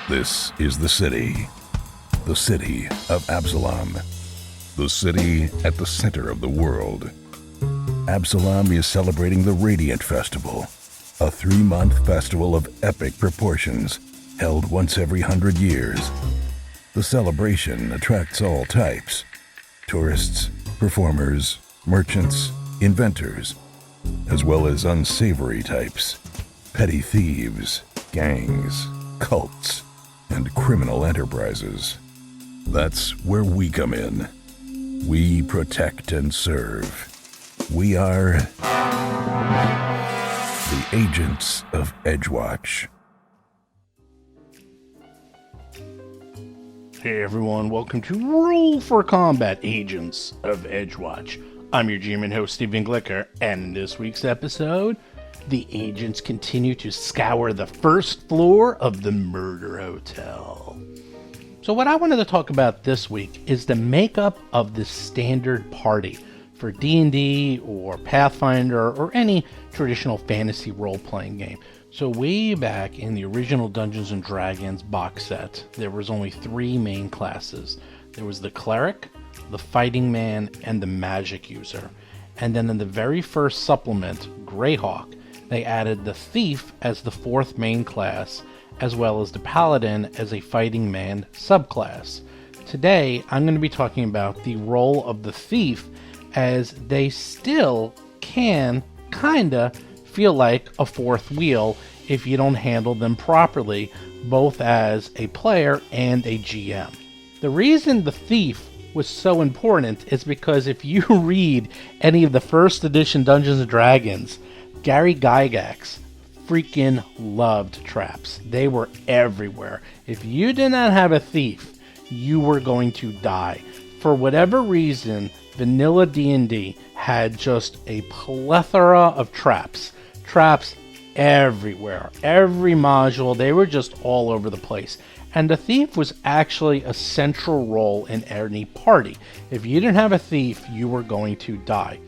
This is the city of Absalom, the city at the center of the world. Absalom is celebrating the Radiant Festival, a 3-month festival of epic proportions held once every 100 years. The celebration attracts all types: tourists, performers, merchants, inventors, as well as unsavory types, petty thieves, gangs, cults, and criminal enterprises. That's where we come in. We protect and serve. We are the Agents of Edgewatch. Hey everyone, welcome to Roll for Combat Agents of Edgewatch. I'm your GM and host, Steven Glicker, and in this week's episode, the agents continue to scour the first floor of the Murder Hotel. So what I wanted to talk about this week is the makeup of the standard party for D&D or Pathfinder or any traditional fantasy role-playing game. So way back in the original Dungeons & Dragons box set, there was only 3 main classes. There was the Cleric, the Fighting Man, and the Magic User. And then in the very first supplement, Greyhawk, they added the Thief as the 4th main class, as well as the Paladin as a Fighting Man subclass. Today, I'm going to be talking about the role of the Thief, as they still can kinda feel like a 4th wheel if you don't handle them properly, both as a player and a GM. The reason the Thief was so important is because if you read any of the first edition Dungeons & Dragons, Gary Gygax freaking loved traps. They were everywhere. If you did not have a Thief, you were going to die. For whatever reason, vanilla D&D had just a plethora of traps. Traps everywhere. Every module, they were just all over the place. And the Thief was actually a central role in any party. If you didn't have a Thief, you were going to die.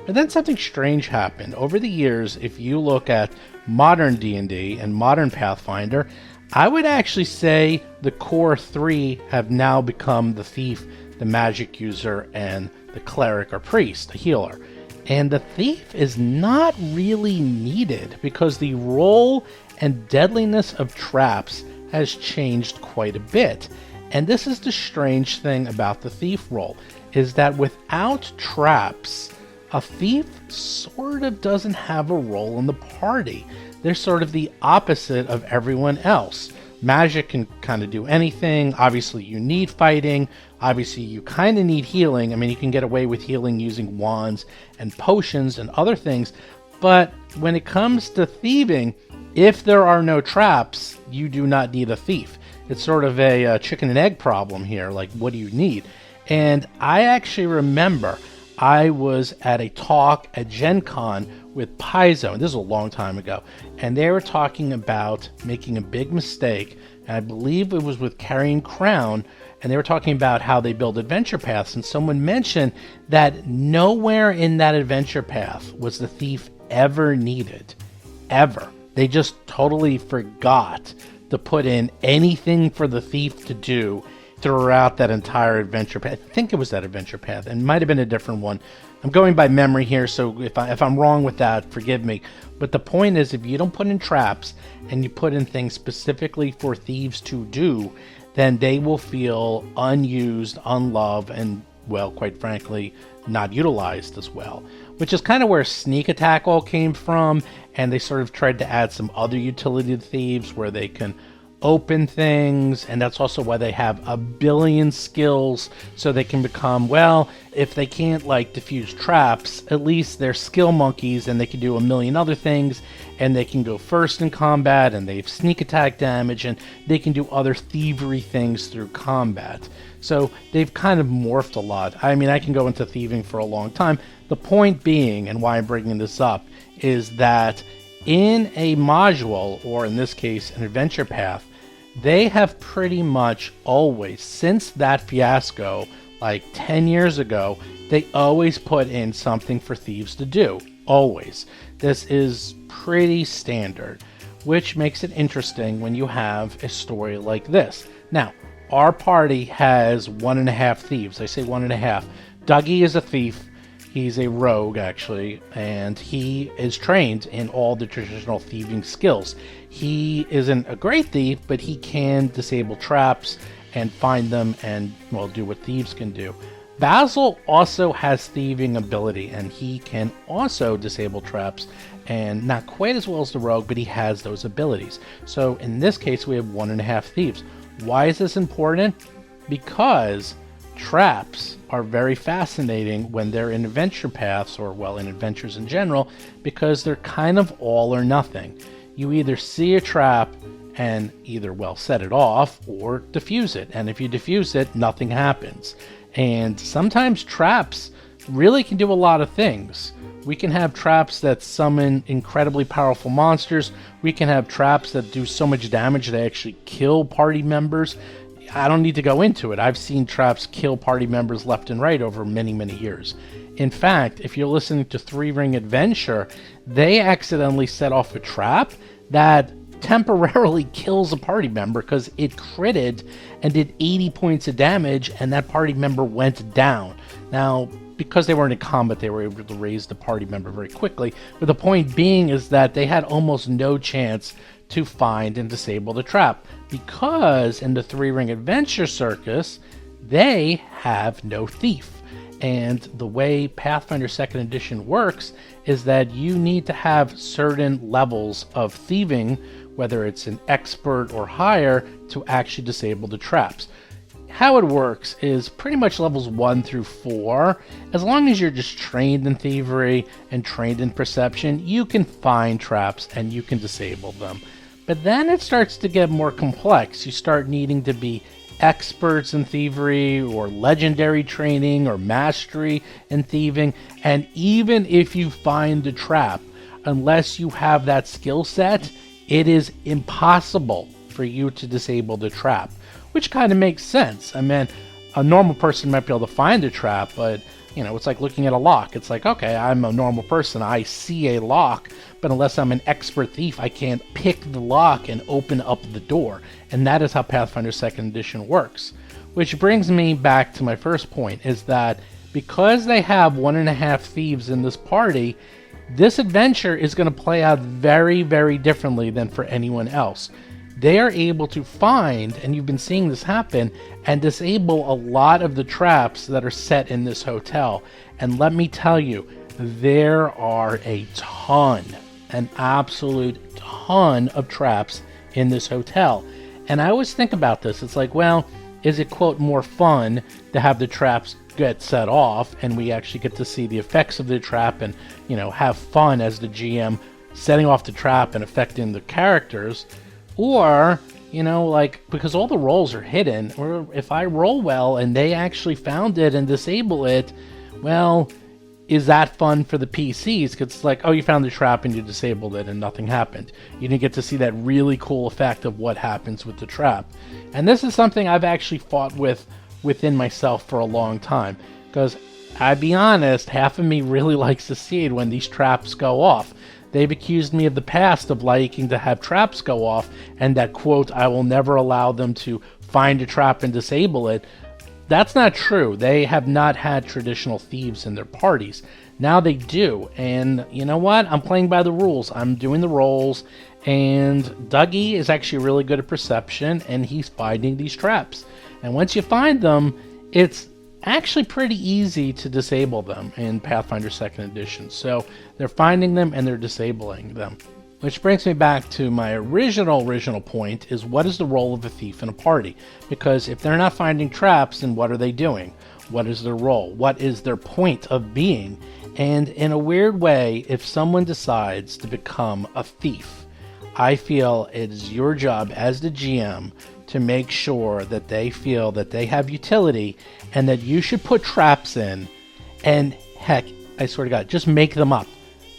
And then something strange happened. Over the years, if you look at modern D&D and modern Pathfinder, I would actually say the core 3 have now become the Thief, the Magic User, and the Cleric or Priest, the Healer. And the Thief is not really needed because the role and deadliness of traps has changed quite a bit. And this is the strange thing about the Thief role, is that without traps, a Thief sort of doesn't have a role in the party. They're sort of the opposite of everyone else. Magic can kind of do anything. Obviously, you need fighting. Obviously, you kind of need healing. I mean, you can get away with healing using wands and potions and other things. But when it comes to thieving, if there are no traps, you do not need a Thief. It's sort of a chicken and egg problem here. Like, what do you need? And I actually remember I was at a talk at Gen Con with Paizo, and this is a long time ago, and they were talking about making a big mistake, and I believe it was with Carrying Crown, and they were talking about how they build adventure paths, and someone mentioned that nowhere in that adventure path was the Thief ever needed. Ever. They just totally forgot to put in anything for the Thief to do throughout that entire adventure path. I think it was that adventure path, and it might have been a different one. I'm going by memory here, so if I'm wrong with that, forgive me. But the point is, if you don't put in traps and you put in things specifically for thieves to do, then they will feel unused, unloved, and, well, quite frankly, not utilized as well. Which is kind of where Sneak Attack all came from, and they sort of tried to add some other utility to thieves where they can open things, and that's also why they have a billion skills, so they can become, well, if they can't like diffuse traps, at least they're skill monkeys and they can do a million other things, and they can go first in combat, and they have sneak attack damage, and they can do other thievery things through combat. So they've kind of morphed a lot. I mean, I can go into thieving for a long time. The point being, and why I'm bringing this up, is that in a module, or in this case an adventure path, they have pretty much always, since that fiasco, like 10 years ago, they always put in something for thieves to do. Always. This is pretty standard. which makes it interesting when you have a story like this. Now, our party has 1.5 thieves. I say 1.5. Dougie is a thief. He's a rogue, actually, and he is trained in all the traditional thieving skills. He isn't a great thief, but he can disable traps and find them and, well, do what thieves can do. Basil also has thieving ability, and he can also disable traps, and not quite as well as the rogue, but he has those abilities. So in this case, we have 1.5 thieves. Why is this important? Because traps are very fascinating when they're in adventure paths, or, well, in adventures in general, because they're kind of all or nothing. You either see a trap and either, well, set it off or defuse it. And if you defuse it, nothing happens. And sometimes traps really can do a lot of things. We can have traps that summon incredibly powerful monsters. We can have traps that do so much damage they actually kill party members. I don't need to go into it. I've seen traps kill party members left and right over many, many years. In fact, if you're listening to Three Ring Adventure, they accidentally set off a trap that temporarily kills a party member because it critted and did 80 points of damage, and that party member went down. Now, because they weren't in combat, they were able to raise the party member very quickly. But the point being is that they had almost no chance to find and disable the trap, because in the Three Ring Adventure Circus, they have no thief. And the way Pathfinder 2nd Edition works is that you need to have certain levels of thieving, whether it's an expert or higher, to actually disable the traps. How it works is pretty much levels 1 through 4. As long as you're just trained in thievery and trained in perception, you can find traps and you can disable them. But then it starts to get more complex. You start needing to be experts in thievery, or legendary training, or mastery in thieving. And even if you find the trap, unless you have that skill set, it is impossible for you to disable the trap, which kind of makes sense. I mean, a normal person might be able to find a trap, but, you know, it's like looking at a lock. It's like, okay, I'm a normal person. I see a lock, but unless I'm an expert thief, I can't pick the lock and open up the door. And that is how Pathfinder 2nd Edition works. Which brings me back to my first point, is that because they have 1.5 thieves in this party, this adventure is going to play out very, very differently than for anyone else. They are able to find, and you've been seeing this happen, and disable a lot of the traps that are set in this hotel. And let me tell you, there are a ton, an absolute ton of traps in this hotel. And I always think about this. It's like, well, is it, quote, more fun to have the traps get set off and we actually get to see the effects of the trap and, you know, have fun as the GM setting off the trap and affecting the characters? Or, you know, like, because all the rolls are hidden, or if I roll well and they actually found it and disable it, well, is that fun for the PCs? Because it's like, oh, you found the trap and you disabled it and nothing happened. You didn't get to see that really cool effect of what happens with the trap. And this is something I've actually fought with within myself for a long time. Because, I'll be honest, half of me really likes to see it when these traps go off. They've accused me of the past of liking to have traps go off, and that, quote, I will never allow them to find a trap and disable it. That's not true. They have not had traditional thieves in their parties. Now they do, and you know what? I'm playing by the rules. I'm doing the rolls, and Dougie is actually really good at perception, and he's finding these traps. And once you find them, it's actually pretty easy to disable them in Pathfinder 2nd Edition. So they're finding them and they're disabling them. Which brings me back to my original point, is what is the role of a thief in a party? Because if they're not finding traps, then what are they doing? What is their role? What is their point of being? And in a weird way, if someone decides to become a thief, I feel it is your job as the GM to make sure that they feel that they have utility and that you should put traps in, and heck, I swear to God, just make them up.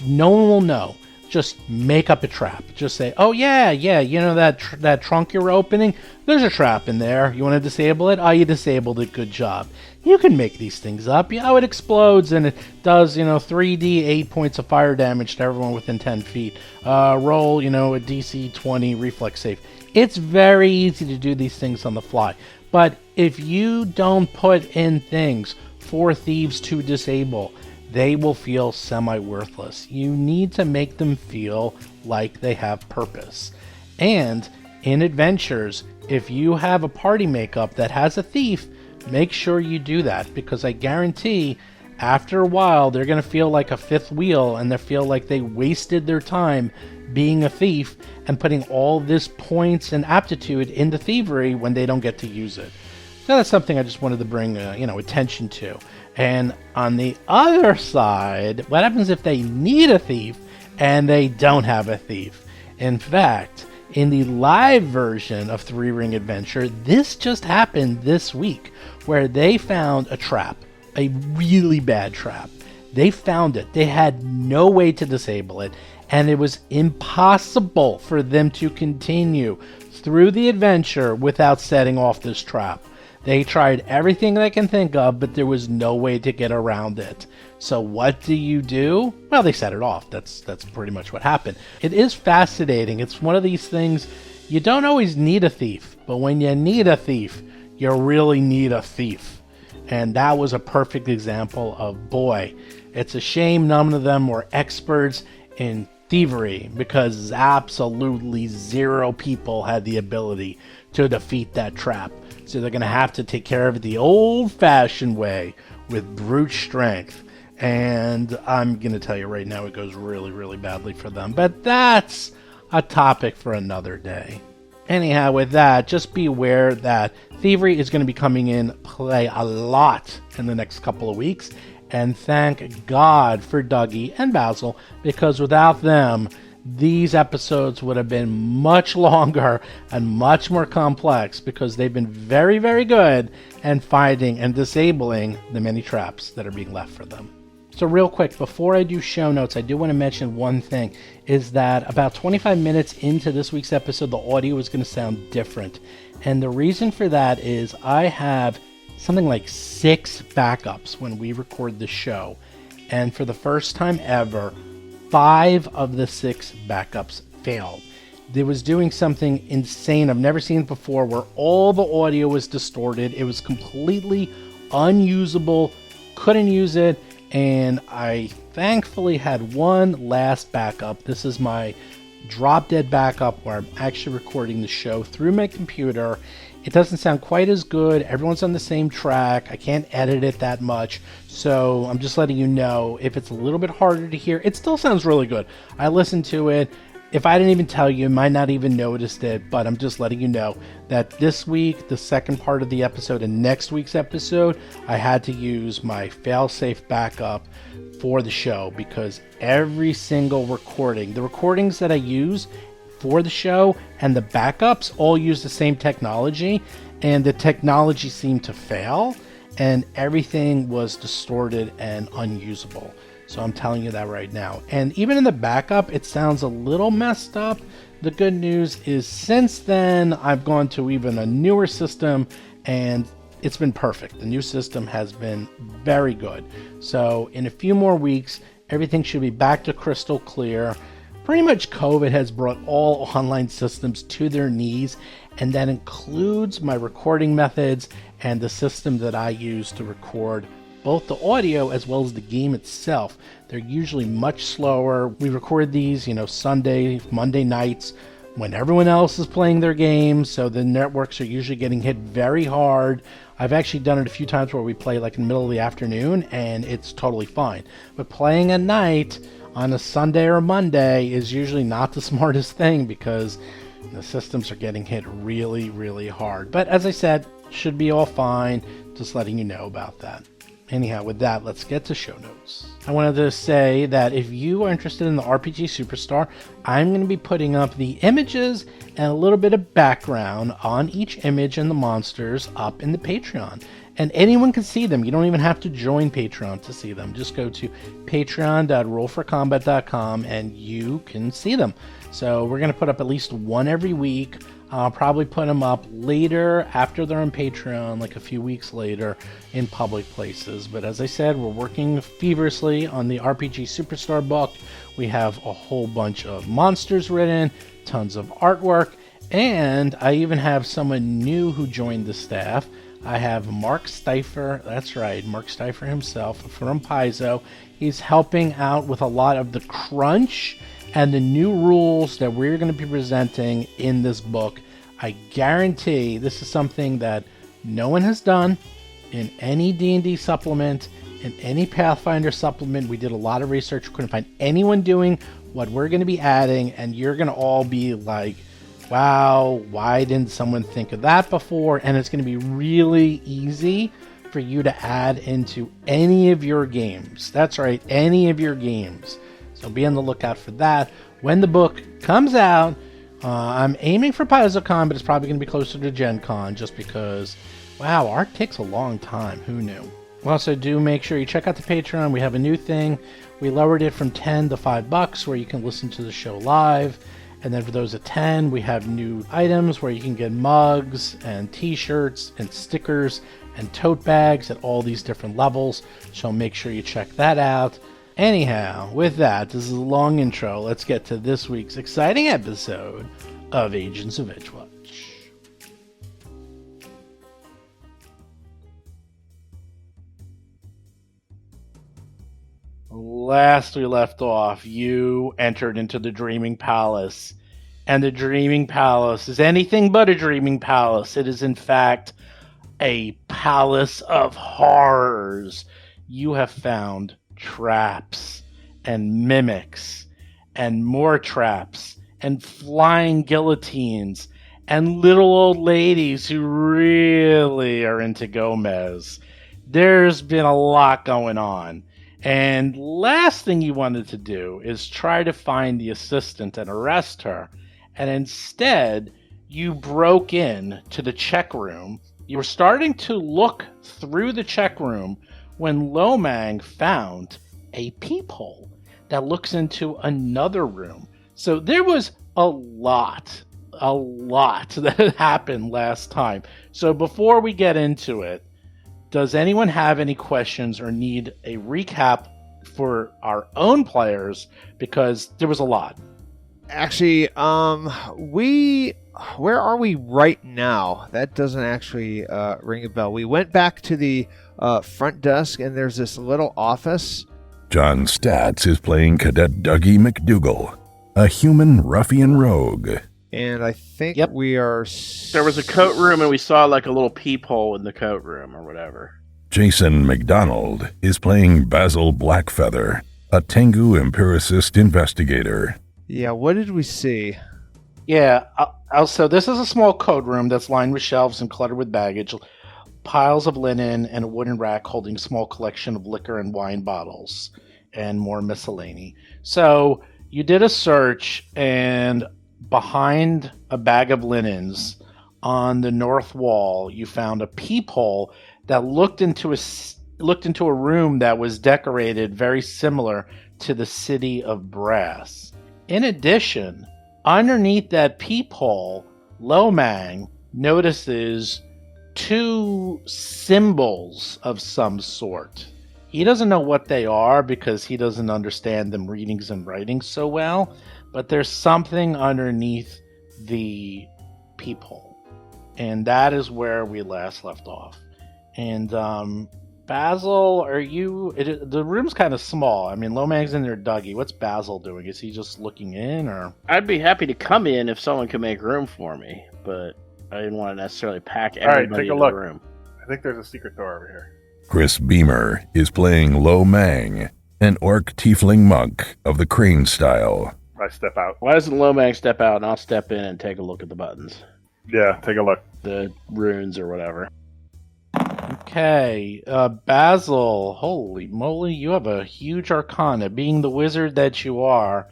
No one will know. just make up a trap. Just say, oh yeah, you know that trunk you're opening? There's a trap in there. You want to disable it? Oh, you disabled it. Good job. You can make these things up. It explodes and it does, 3d 8 points of fire damage to everyone within 10 feet. Roll, a DC 20 reflex save. It's very easy to do these things on the fly. But if you don't put in things for thieves to disable, they will feel semi-worthless. You need to make them feel like they have purpose. And in adventures, if you have a party makeup that has a thief, make sure you do that, because I guarantee after a while they're going to feel like a fifth wheel and they feel like they wasted their time being a thief and putting all this points and aptitude into thievery when they don't get to use it. So that's something I just wanted to bring attention to. And on the other side, what happens if they need a thief and they don't have a thief? In fact, in the live version of Three Ring Adventure, this just happened this week, where they found a trap, a really bad trap. They found it. They had no way to disable it, and it was impossible for them to continue through the adventure without setting off this trap. They tried everything they can think of, but there was no way to get around it. So what do? Well, they set it off. That's pretty much what happened. It is fascinating. It's one of these things, you don't always need a thief, but when you need a thief, you really need a thief. And that was a perfect example of, boy, it's a shame none of them were experts in thievery, because absolutely zero people had the ability to defeat that trap. So they're going to have to take care of it the old-fashioned way with brute strength. And I'm going to tell you right now, it goes really, really badly for them. But that's a topic for another day. Anyhow, with that, just be aware that thievery is going to be coming in play a lot in the next couple of weeks. And thank God for Dougie and Basil, because without them, these episodes would have been much longer and much more complex, because they've been very, very good at finding and disabling the many traps that are being left for them. So real quick, before I do show notes, I do want to mention one thing, is that about 25 minutes into this week's episode, the audio is going to sound different. And the reason for that is I have something like 6 backups when we record the show. And for the first time ever, 5 of the 6 backups failed. It was doing something insane I've never seen before, where all the audio was distorted. It was completely unusable, couldn't use it, and I thankfully had one last backup. This is my drop dead backup, where I'm actually recording the show through my computer. It doesn't sound quite as good. Everyone's on the same track. I can't edit it that much. So I'm just letting you know, if it's a little bit harder to hear, it still sounds really good. I listened to it. If I didn't even tell you, you might not even noticed it, but I'm just letting you know that this week, the second part of the episode, and next week's episode, I had to use my fail-safe backup for the show, because every single recording, the recordings that I use for the show and the backups all use the same technology, and the technology seemed to fail, and everything was distorted and unusable. So I'm telling you that right now. And even in the backup, it sounds a little messed up. The good news is, since then, I've gone to even a newer system, and it's been perfect. The new system has been very good. So in a few more weeks, everything should be back to crystal clear. Pretty much COVID has brought all online systems to their knees, and that includes my recording methods and the system that I use to record both the audio as well as the game itself. They're usually much slower. We record these, Sunday, Monday nights when everyone else is playing their games, so the networks are usually getting hit very hard. I've actually done it a few times where we play like in the middle of the afternoon, and it's totally fine. But playing at night on a Sunday or Monday is usually not the smartest thing, because the systems are getting hit really, really hard. But as I said, should be all fine. Just letting you know about that. Anyhow, with that, let's get to show notes. I wanted to say that if you are interested in the RPG Superstar, I'm going to be putting up the images and a little bit of background on each image and the monsters up in the Patreon. And anyone can see them. You don't even have to join Patreon to see them. Just go to patreon.rollforcombat.com and you can see them. So we're going to put up at least one every week. I'll probably put them up later after they're on Patreon, like a few weeks later in public places. But as I said, we're working feverishly on the RPG Superstar book. We have a whole bunch of monsters written, tons of artwork, and I even have someone new who joined the staff. I have Mark Steifer, that's right, Mark Steifer himself from Paizo. He's helping out with a lot of the crunch and the new rules that we're going to be presenting in this book. I guarantee this is something that no one has done in any D&D supplement, in any Pathfinder supplement. We did a lot of research, couldn't find anyone doing what we're going to be adding, and you're going to all be like, wow, why didn't someone think of that before? And it's going to be really easy for you to add into any of your games. That's right, any of your games. So be on the lookout for that. When the book comes out, I'm aiming for PaizoCon, but it's probably going to be closer to Gen Con just because, wow, art takes a long time. Who knew? Also, do make sure you check out the Patreon. We have a new thing. We lowered it from $10 to $5 where you can listen to the show live. And then for those at 10, we have new items where you can get mugs and t-shirts and stickers and tote bags at all these different levels. So make sure you check that out. Anyhow, with that, this is a long intro. Let's get to this week's exciting episode of Agents of Edgewatch. Last we left off, you entered into the Dreaming Palace. And the Dreaming Palace is anything but a Dreaming Palace. It is, in fact, a palace of horrors. You have found traps and mimics and more traps and flying guillotines and little old ladies who really are into Gomez. There's been a lot going on. And last thing you wanted to do is try to find the assistant and arrest her. And instead, you broke in to the check room. You were starting to look through the check room when Lomang found a peephole that looks into another room. So there was a lot that happened last time. So before we get into it, does anyone have any questions or need a recap for our own players? Because there was a lot. Actually, where are we right now? That doesn't actually ring a bell. We went back to the front desk, and there's this little office. John Statz is playing Cadet Dougie McDougal, a human ruffian rogue. And I think Yep. we are... There was a coat room, and we saw like a little peephole in the coat room or whatever. Jason McDonald is playing Basil Blackfeather, a Tengu empiricist investigator. Yeah, what did we see? Yeah, also, this is a small code room that's lined with shelves and cluttered with baggage, piles of linen, and a wooden rack holding a small collection of liquor and wine bottles, and more miscellany. So, you did a search, and behind a bag of linens on the north wall, you found a peephole that looked into a room that was decorated very similar to the City of Brass. In addition, underneath that peephole, Lomang notices two symbols of some sort. He doesn't know what they are because he doesn't understand them readings and writings so well, but there's something underneath the peephole. And that is where we last left off. And Basil, the room's kind of small. I mean, Lomang's in there, Dougie. What's Basil doing? Is he just looking in, or? I'd be happy to come in if someone could make room for me, but I didn't want to necessarily pack everybody in the room. I think there's a secret door over here. Chris Beamer is playing Lo Mang, an orc tiefling monk of the crane style. I step out. Why doesn't Lomang step out and I'll step in and take a look at the buttons? Yeah, take a look. The runes or whatever. Okay, Basil, holy moly, you have a huge arcana. Being the wizard that you are,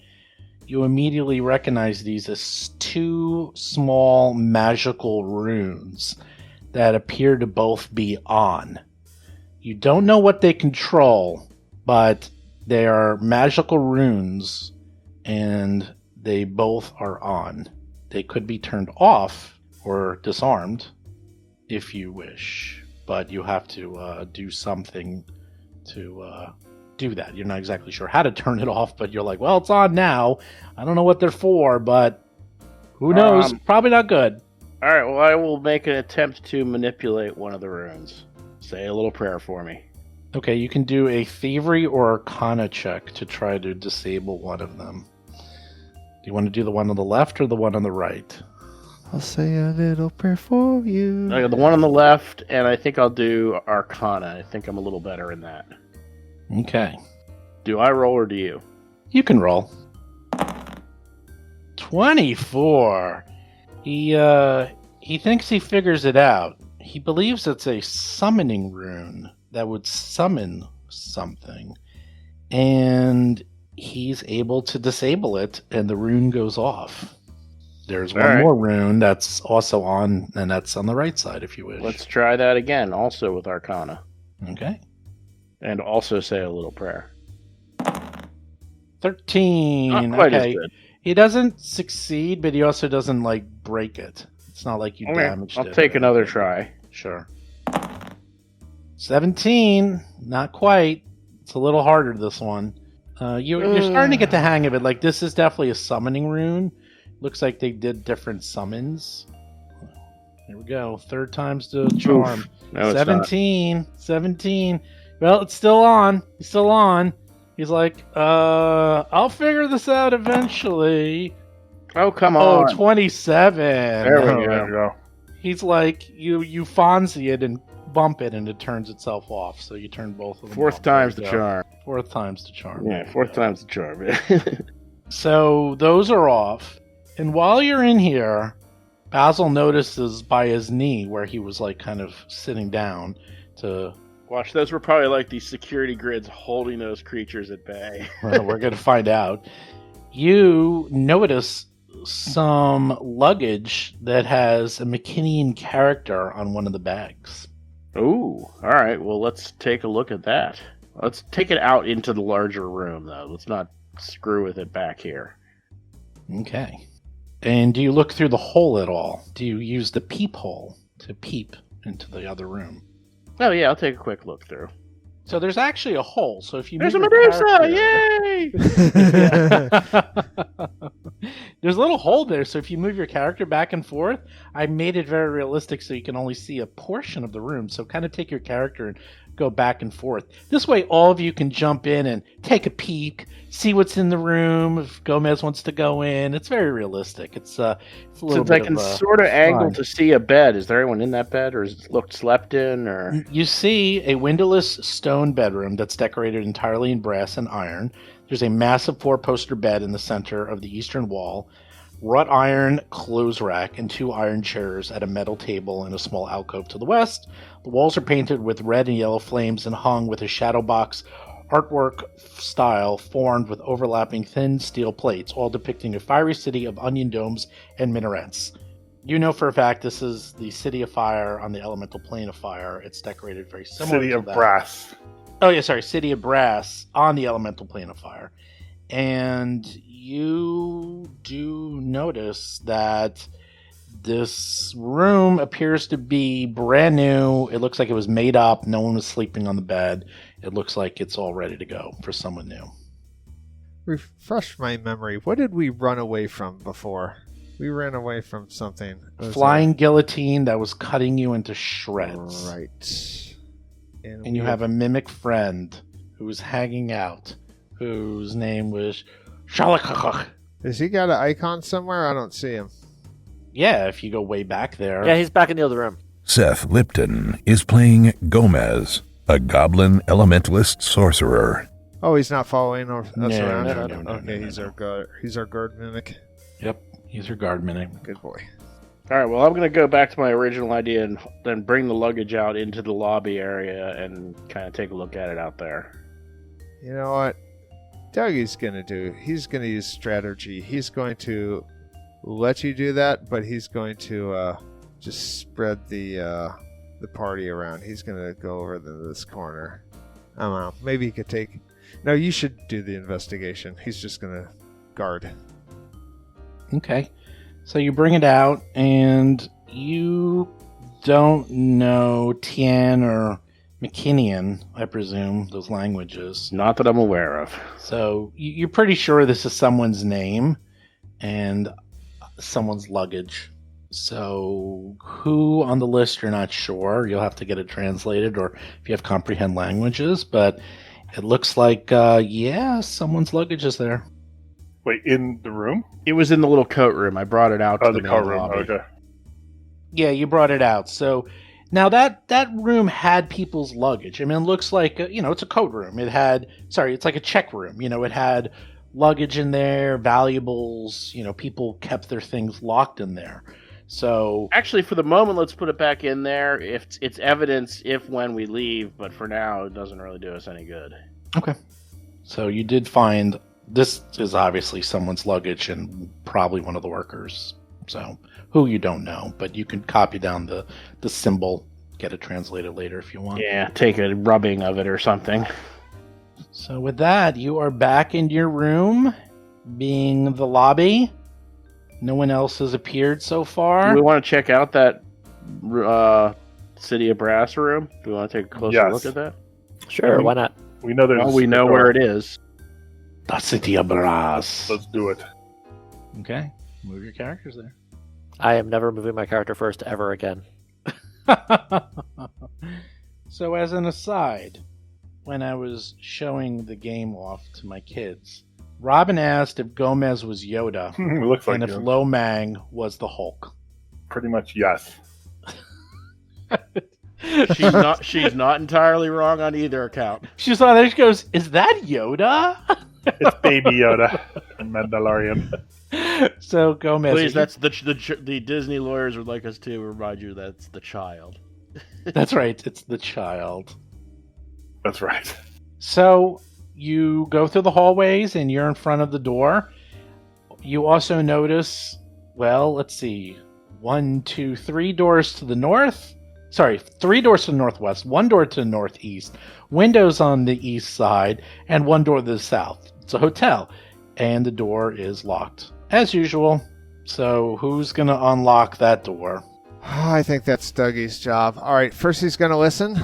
you immediately recognize these as two small magical runes that appear to both be on. You don't know what they control, but they are magical runes, and they both are on. They could be turned off or disarmed if you wish, but you have to do something to do that. You're not exactly sure how to turn it off, but you're like, well, it's on now. I don't know what they're for, but who knows? Probably not good. All right, well, I will make an attempt to manipulate one of the runes. Say a little prayer for me. Okay, you can do a thievery or arcana check to try to disable one of them. Do you want to do the one on the left or the one on the right? I'll say a little prayer for you. I got the one on the left, and I think I'll do arcana. I think I'm a little better in that. Okay. Do I roll or do you? You can roll. 24. He thinks he figures it out. He believes it's a summoning rune that would summon something. And he's able to disable it, and the rune goes off. There's one more rune that's also on, and that's on the right side if you wish. Let's try that again, also with arcana. Okay. And also say a little prayer. 13. Not quite okay. as good. He doesn't succeed, but he also doesn't, break it. It's not like you damaged it. I'll take another try. Sure. 17. Not quite. It's a little harder, this one. You're starting to get the hang of it. Like, this is definitely a summoning rune. Looks like they did different summons. Here we go. Third time's the charm. No, 17. 17. Well, it's still on. He's still on. He's like, I'll figure this out eventually. Oh, come on. 27. There we go. He's like, you Fonzie it and bump it, and it turns itself off. So you turn both of them Fourth off. time's the charm. Fourth time's the charm. Yeah, fourth time's the charm. So those are off. And while you're in here, Basil notices by his knee where he was kind of sitting down to... Watch, those were probably like the security grids holding those creatures at bay. Well, we're going to find out. You notice some luggage that has a McKinnian character on one of the bags. Ooh, all right. Well, let's take a look at that. Let's take it out into the larger room, though. Let's not screw with it back here. Okay. And do you look through the hole at all? Do you use the peephole to peep into the other room? Oh, yeah, I'll take a quick look through. So there's actually a hole. So if you There's a move your Medusa! Yay! There's a little hole there, so if you move your character back and forth, I made it very realistic so you can only see a portion of the room. So kind of take your character and go back and forth. This way all of you can jump in and take a peek, see what's in the room, if Gomez wants to go in. It's very realistic. It's a little Since bit I can sort of angle to see a bed, is there anyone in that bed, or is it looked slept in? Or You see a windowless stone bedroom that's decorated entirely in brass and iron. There's a massive 4-poster bed in the center of the eastern wall, wrought iron clothes rack, and 2 iron chairs at a metal table in a small alcove to the west. The walls are painted with red and yellow flames and hung with a shadow box artwork style formed with overlapping thin steel plates, all depicting a fiery city of onion domes and minarets. You know for a fact this is the City of Fire on the elemental plane of fire. It's decorated very similar City to of that. Brass. Oh, yeah, sorry. City of Brass on the elemental plane of fire. And you do notice that this room appears to be brand new. It looks like it was made up. No one was sleeping on the bed. It looks like it's all ready to go for someone new. Refresh my memory. What did we run away from before? We ran away from something. Flying guillotine that was cutting you into shreds. Right. And you have a mimic friend who's hanging out, whose name was Shalakakak. Has he got an icon somewhere? I don't see him. Yeah, if you go way back there. Yeah, he's back in the other room. Seth Lipton is playing Gomez, a goblin elementalist sorcerer. Oh, he's not following us around? No, Okay, he's our guard mimic. Yep, he's your guard mimic. Good boy. all right, well, I'm going to go back to my original idea and then bring the luggage out into the lobby area and kind of take a look at it out there. You know what Dougie's going to do? He's going to use strategy. He's going to let you do that, but he's going to just spread the party around. He's gonna go over to this corner. I don't know. Maybe he could take. No, you should do the investigation. He's just gonna guard. Okay. So you bring it out, and you don't know Tian or McKinnian, I presume, those languages. Not that I'm aware of. So you're pretty sure this is someone's name and someone's luggage. So who on the list you're not sure. You'll have to get it translated, or if you have comprehend languages. But it looks like, someone's luggage is there. Wait, in the room? It was in the little coat room. I brought it out to The the coat main room. lobby. Okay. Yeah, you brought it out. So now that room had people's luggage. I mean, it looks like, it's a code room. It's like a check room. It had luggage in there, valuables. People kept their things locked in there. So Actually, for the moment, let's put it back in there. If it's evidence when we leave, but for now, it doesn't really do us any good. okay. So you did find this is obviously someone's luggage and probably one of the workers. So who you don't know, but you can copy down the symbol, get it translated later if you want. Yeah, take a rubbing of it or something. So with that, you are back in your room, being the lobby. No one else has appeared so far. Do we want to check out that City of Brass room? Do we want to take a closer look at that? Sure, why not? We know there's. Well, we know where it is. The City of Brass. Let's do it. Okay, move your characters there. I am never moving my character first ever again. So as an aside, when I was showing the game off to my kids, Robin asked if Gomez was Yoda It looks like and if you. Lo Mang was the Hulk. Pretty much yes. She's not entirely wrong on either account. She saw that, she goes, "Is that Yoda?" It's Baby Yoda from Mandalorian. So Gomez, Please, that's the Disney lawyers would like us to remind you that's the child. that's right, it's the child. That's right. So you go through the hallways and you're in front of the door. You also notice, let's see, 1, 2, 3 doors to the north. Sorry, 3 doors to the northwest, 1 door to the northeast, windows on the east side, and 1 door to the south. It's a hotel, and the door is locked, as usual. So who's going to unlock that door? I think that's Dougie's job. All right, first he's going to listen.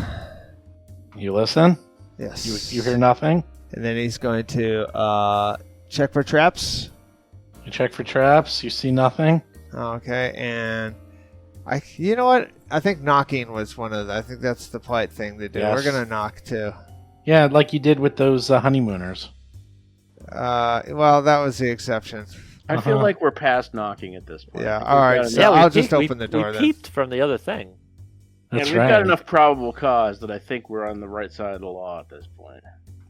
You listen? Yes. You hear nothing? And then he's going to check for traps. You check for traps, you see nothing? Okay, and you know what? I think knocking was one of I think that's the polite thing to do. Yes. We're going to knock too. Yeah, like you did with those honeymooners. Well, that was the exception. I feel like we're past knocking at this point. Yeah, I think all we've right, got so enough- I'll just open the door we then. peeped from the other thing. That's we've right. got enough probable cause that I think we're on the right side of the law at this point.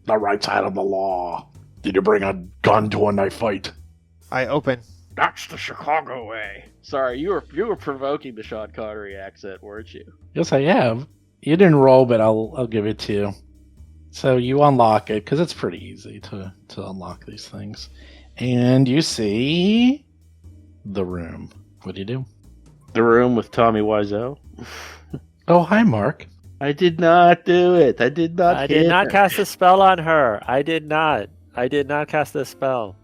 The right side of the law. Did you bring a gun to a knife fight? I open. That's the Chicago way. Sorry, you were provoking the Sean Connery accent, weren't you? Yes, I have. You didn't roll, but I'll give it to you. So you unlock it, because it's pretty easy to unlock these things. And you see the room. What do you do? The room with Tommy Wiseau. Oh, hi, Mark. I did not do it. I did not. I did not cast a spell on her. I did not cast a spell.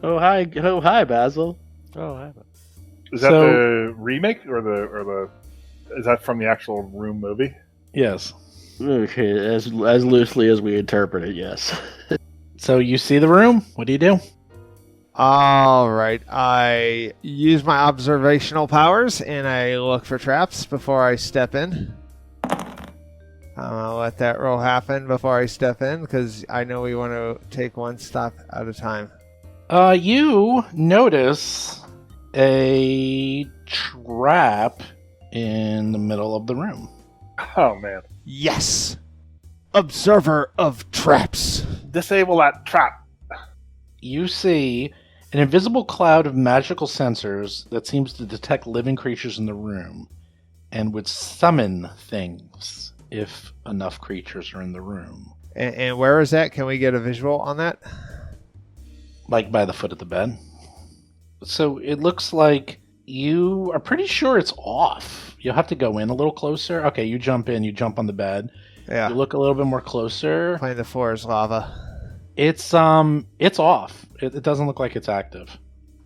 Oh hi, Basil. Oh, I haven't. Is that So- the remake or the? Is that from the actual Room movie? Yes. Okay, as loosely as we interpret it, yes. So you see the room. What do you do? All right. I use my observational powers and I look for traps before I step in. I'm going to let that roll happen before I step in because I know we want to take one step at a time. You notice a trap in the middle of the room. Oh man! Yes! Observer of traps. Disable that trap. You see an invisible cloud of magical sensors that seems to detect living creatures in the room and would summon things if enough creatures are in the room. And where is that? Can we get a visual on that? Like by the foot of the bed. So it looks like You are pretty sure it's off. You'll have to go in a little closer. Okay, you jump in. You jump on the bed. Yeah. You look a little bit more closer. Playing the floor is lava. It's off. It doesn't look like it's active.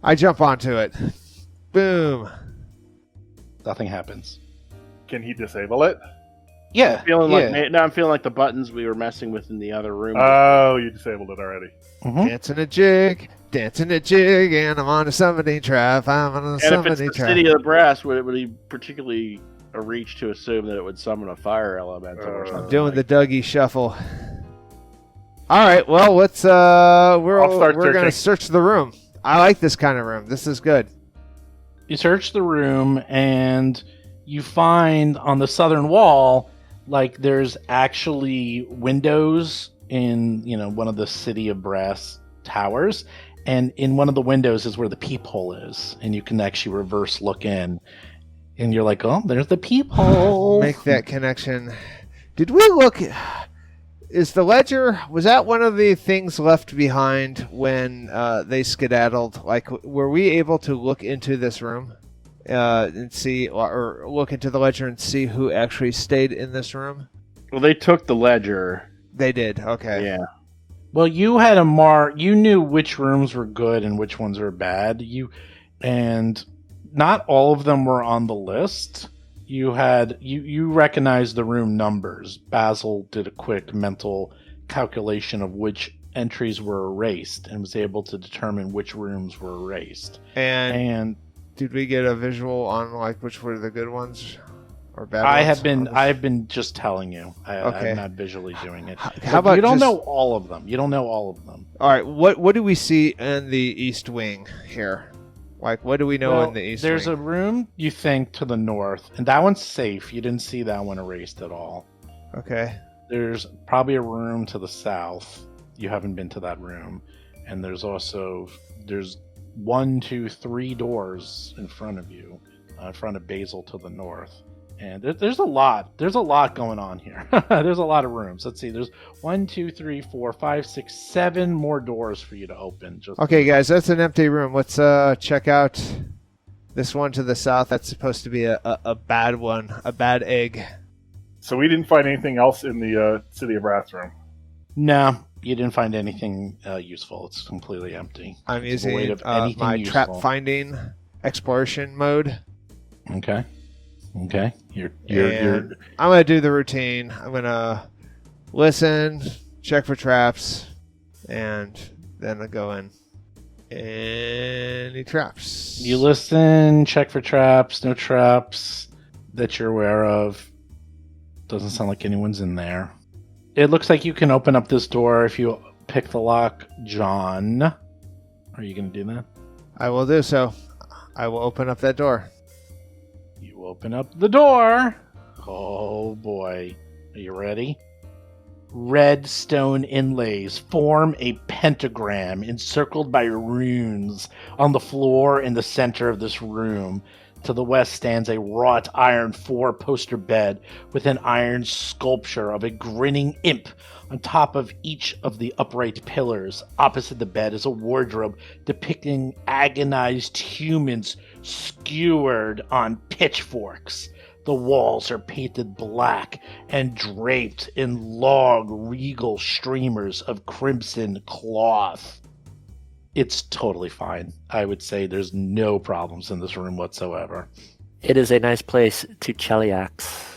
I jump onto it. Boom. Nothing happens. Can he disable it? Yeah. I'm feeling like the buttons we were messing with in the other room. Oh, you disabled it already. Mhm. Dancing a jig, and I'm on a summoning trap. I'm on a and if it's summoning the trap. City of the Brass, would it be particularly a reach to assume that it would summon a fire elemental or something? Doing the Dougie Shuffle. All right, well, let's we're going to search the room. I like this kind of room. This is good. You search the room and you find on the southern wall, like there's actually windows in, one of the City of Brass towers. And in one of the windows is where the peephole is. And you can actually reverse look in. And you're like, oh, there's the peephole. Make that connection. Did we look... Is the ledger, was that one of the things left behind when they skedaddled? Like, were we able to look into this room and see, or look into the ledger and see who actually stayed in this room? Well, they took the ledger. They did, okay. Yeah. Well, you had you knew which rooms were good and which ones were bad. And not all of them were on the list. You recognized the room numbers. Basil did a quick mental calculation of which entries were erased and was able to determine which rooms were erased. And did we get a visual on like which were the good ones or bad I ones? have been just telling you. Okay. I'm not visually doing it. How about you don't know all of them. You don't know all of them. All right, what do we see in the East Wing here? Like, what do we know in the East There's Wing? a room, you think, to the north, and that one's safe. You didn't see that one erased at all. Okay. There's probably a room to the south. You haven't been to that room. And there's 1, 2, 3 doors in front of you, in front of Basil to the north. And there's a lot. There's a lot going on here. There's a lot of rooms. Let's see. There's 1, 2, 3, 4, 5, 6, 7 more doors for you to open. Okay, guys, that's an empty room. Let's check out this one to the south. That's supposed to be a bad one, a bad egg. So we didn't find anything else in the City of Brass room. No, you didn't find anything useful. It's completely empty. I'm It's void using of anything my useful. trap finding exploration mode. Okay. You're I'm gonna do the routine. I'm gonna listen, check for traps, and then I go in. Any traps? You listen, check for traps. No traps that you're aware of. Doesn't sound like anyone's in there. It looks like you can open up this door if you pick the lock, John. Are you going to do that? I will do so. I will open up that door. You open up the door. Oh boy. Are you ready? Red stone inlays form a pentagram encircled by runes on the floor in the center of this room. To the west stands a wrought iron 4-poster bed with an iron sculpture of a grinning imp on top of each of the upright pillars. Opposite the bed is a wardrobe depicting agonized humans skewered on pitchforks. The walls are painted black and draped in long, regal streamers of crimson cloth. It's totally fine. I would say there's no problems in this room whatsoever. It is a nice place to chiliax.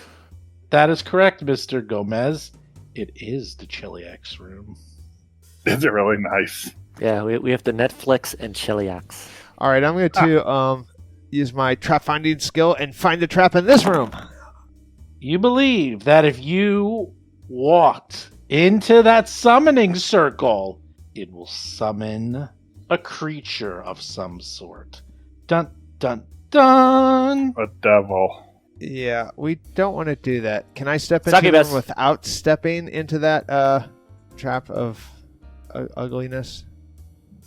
That is correct, Mr. Gomez. It is the Chiliax room. Is it really nice? Yeah, we have to Netflix and chiliax. All right, I'm going to use my trap finding skill and find the trap in this room. You believe that if you walked into that summoning circle, it will summon a creature of some sort. Dun, dun, dun! A devil. Yeah, we don't want to do that. Can I step into Succubus. the room without stepping into that trap of ugliness?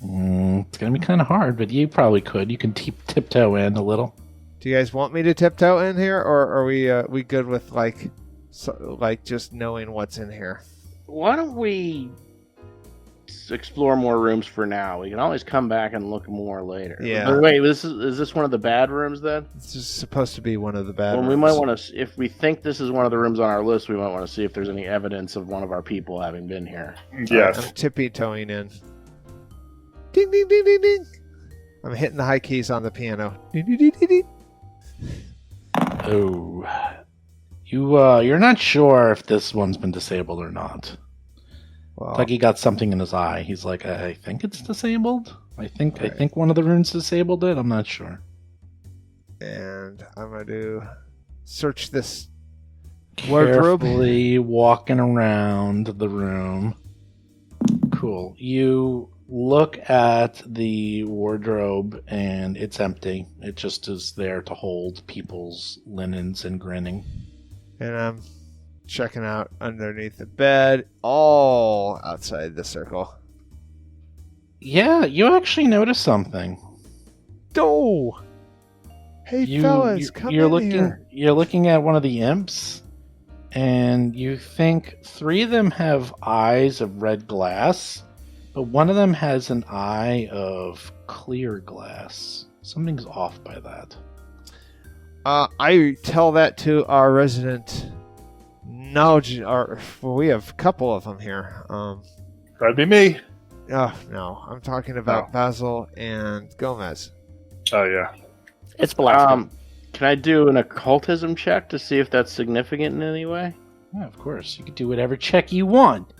It's going to be kind of hard, but you probably could. You can tiptoe in a little. Do you guys want me to tiptoe in here, or are we good with like just knowing what's in here? Why don't we explore more rooms for now. We can always come back and look more later. Yeah. But wait, is this one of the bad rooms then? This is supposed to be one of the bad Well, rooms. we might want to, if we think this is one of the rooms on our list, we might want to see if there's any evidence of one of our people having been here. Yes. I'm tippy-toeing in. Ding, ding, ding, ding, ding. I'm hitting the high keys on the piano. Ding, ding, ding, ding, ding. Oh, you're not sure if this one's been disabled or not. Well, It's like he got something in his eye. He's like, I think it's disabled. I think one of the runes disabled it. I'm not sure. and I'm going to search this wardrobe. Carefully walking around the room. Cool. You look at the wardrobe and it's empty. It just is there to hold people's linens and grinning. And I'm checking out underneath the bed, all outside the circle. Yeah, you actually notice something. Oh! Hey, fellas, come in looking, here. You're looking at one of the imps, and you think 3 of them have eyes of red glass, but one of them has an eye of clear glass. Something's off by that. I tell that to our resident knowledge. We have a couple of them here. That'd be me. Oh, no, I'm talking about Basil and Gomez. Oh, yeah. It's Blackstone. Can I do an occultism check to see if that's significant in any way? Yeah, of course. You can do whatever check you want.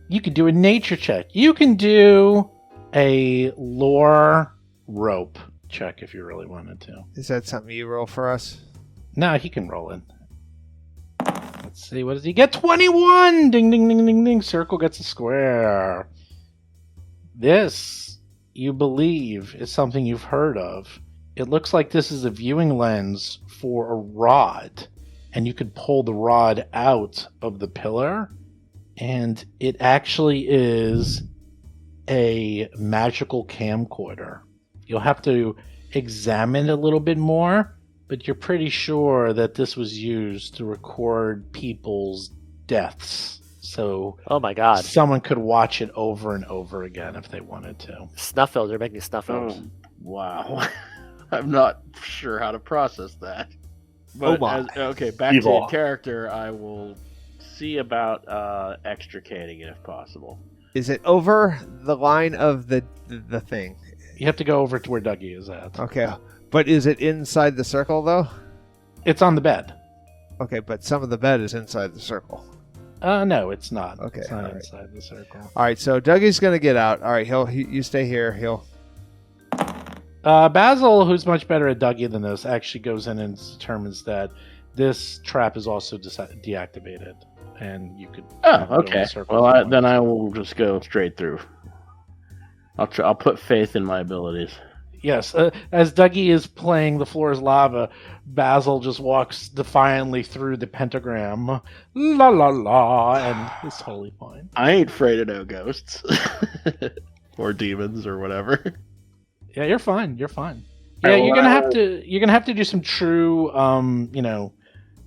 You can do a nature check. You can do a lore rope check if you really wanted to. Is that something you roll for us? No, he can roll in. Let's see, what does he get? 21! Ding, ding, ding, ding, ding. Circle gets a square. This, you believe, is something you've heard of. It looks like this is a viewing lens for a rod, and you could pull the rod out of the pillar, and it actually is a magical camcorder. You'll have to examine it a little bit more, but you're pretty sure that this was used to record people's deaths. So Oh my god. someone could watch it over and over again if they wanted to. Snuff films. They're making snuff films. Oh, wow. I'm not sure how to process that. But my. back Evil. to character, I will see about extricating it if possible. Is it over the line of the thing? You have to go over to where Dougie is at. Okay, but is it inside the circle, though? It's on the bed. Okay, but some of the bed is inside the circle. No, it's not. Okay, It's not all right. inside the circle. All right, so Dougie's going to get out. All right, you stay here. Basil, who's much better at Dougie than this, actually goes in and determines that this trap is also deactivated, and you could. Oh, go in okay. the circle Well, if you then wanted I to. will just go straight through. I'll put faith in my abilities. Yes, as Dougie is playing The Floor is Lava, Basil just walks defiantly through the pentagram. La la la, and it's totally fine. I ain't afraid of no ghosts. Or demons or whatever. Yeah, you're fine. You're fine. Yeah, you're gonna have to do some true,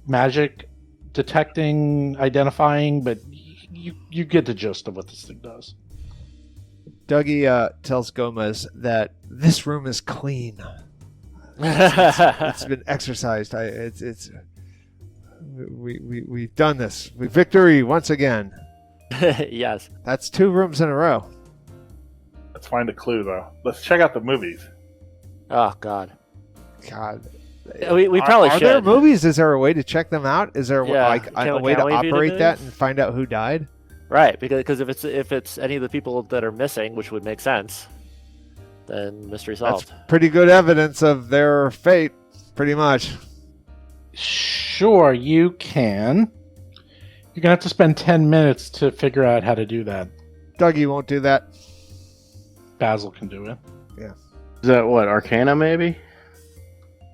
magic detecting, identifying, but you get the gist of what this thing does. Dougie tells Gomez that this room is clean. It's been exercised. We've done this. Victory once again. Yes. That's 2 rooms in a row. Let's find a clue, though. Let's check out the movies. Oh god. God. We probably Are should. there movies? Is there a way to check them out? Is there Yeah. a Can way to we view the operate that movies? and find out who died? Right, because if it's any of the people that are missing, which would make sense, then mystery solved. That's pretty good evidence of their fate, pretty much. Sure, you can. You're gonna have to spend 10 minutes to figure out how to do that. Dougie won't do that. Basil can do it. Is that what, Arcana maybe?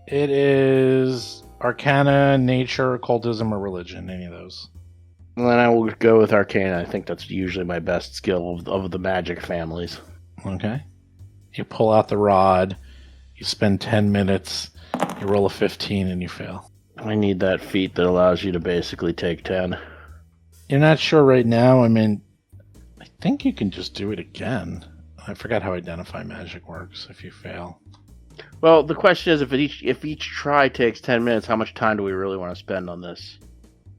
It is Arcana, Nature, Occultism, or Religion. Any of those. Well, then I will go with Arcana. I think that's usually my best skill of the magic families. Okay. You pull out the rod. You spend 10 minutes. You roll a 15 and you fail. I need that feat that allows you to basically take 10. You're not sure right now. I mean, I think you can just do it again. I forgot how identify magic works if you fail. Well, the question is, if each try takes 10 minutes, how much time do we really want to spend on this?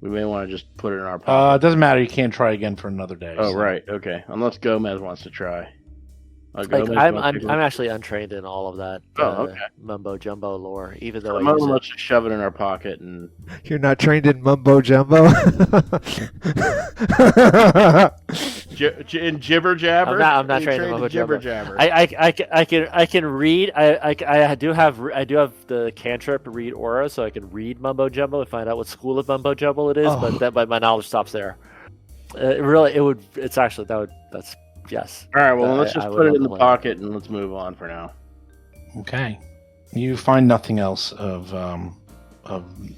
We may want to just put it in our pocket. It doesn't matter. You can't try again for another day. Oh, so. right. Okay. Unless Gomez wants to try. I'm actually untrained in all of that okay. mumbo jumbo lore, even though Let's just shove it in our pocket and. You're not trained in mumbo jumbo. In jibber jabber. I'm not trained in mumbo jibber jabber. jabber. I can read. I do have the cantrip read aura, so I can read mumbo jumbo and find out what school of mumbo jumbo it is. But my knowledge stops there. That's. Yes. All right. Well, let's just put it in the pocket and let's move on for now. Okay. You find nothing else of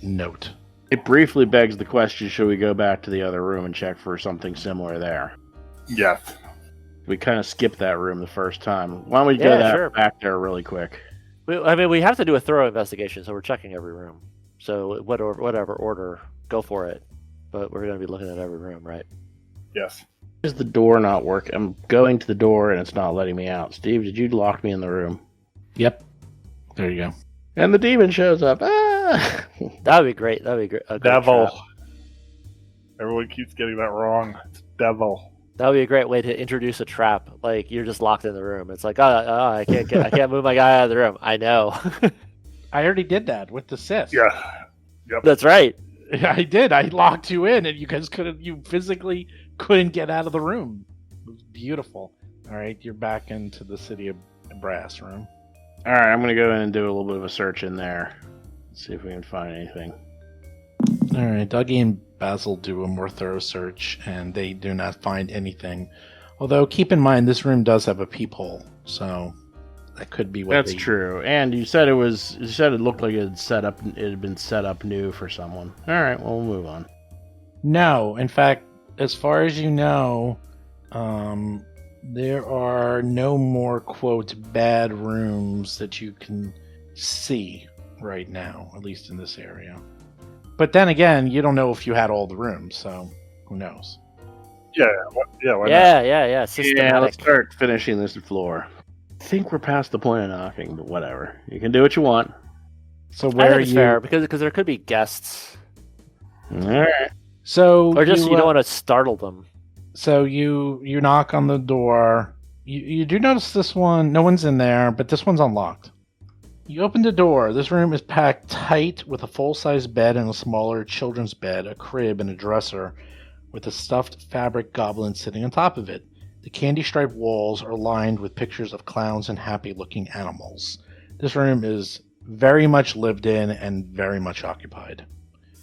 note. It briefly begs the question: should we go back to the other room and check for something similar there? Yes. We kind of skipped that room the first time. Why don't we go back there really quick? We have to do a thorough investigation, so we're checking every room. So whatever order, go for it. But we're going to be looking at every room, right? Yes. Is the door not working? I'm going to the door and it's not letting me out. Steve, did you lock me in the room? Yep. There you go. And the demon shows up. Ah! That'd be great. That'd be great. Devil. Everyone keeps getting that wrong. It's devil. That would be a great way to introduce a trap. Like you're just locked in the room. It's like, I can't move my guy out of the room. I know. I already did that with the Sith. Yeah. Yep. That's right. I did. I locked you in, and you guys you physically couldn't get out of the room. It was beautiful. All right, you're back into the City of Brass room. All right, I'm going to go in and do a little bit of a search in there. See if we can find anything. All right, Dougie and Basil do a more thorough search, and they do not find anything. Although, keep in mind, this room does have a peephole, so that could be what. That's true. And you said it looked like it had been set up new for someone. All right, well, we'll move on. No, in fact, as far as you know, there are no more, quote, bad rooms that you can see right now, at least in this area. But then again, you don't know if you had all the rooms, so who knows? Yeah. Why not? Yeah. Systematic. Yeah, let's start finishing this floor. I think we're past the point of knocking, but whatever. You can do what you want. So I where are think it's you? fair because there could be guests. All right. So or just you don't want to startle them. So you knock on the door. You do notice this one. No one's in there, but this one's unlocked. You open the door. This room is packed tight with a full-size bed and a smaller children's bed, a crib, and a dresser with a stuffed fabric goblin sitting on top of it. The candy-striped walls are lined with pictures of clowns and happy-looking animals. This room is very much lived in and very much occupied.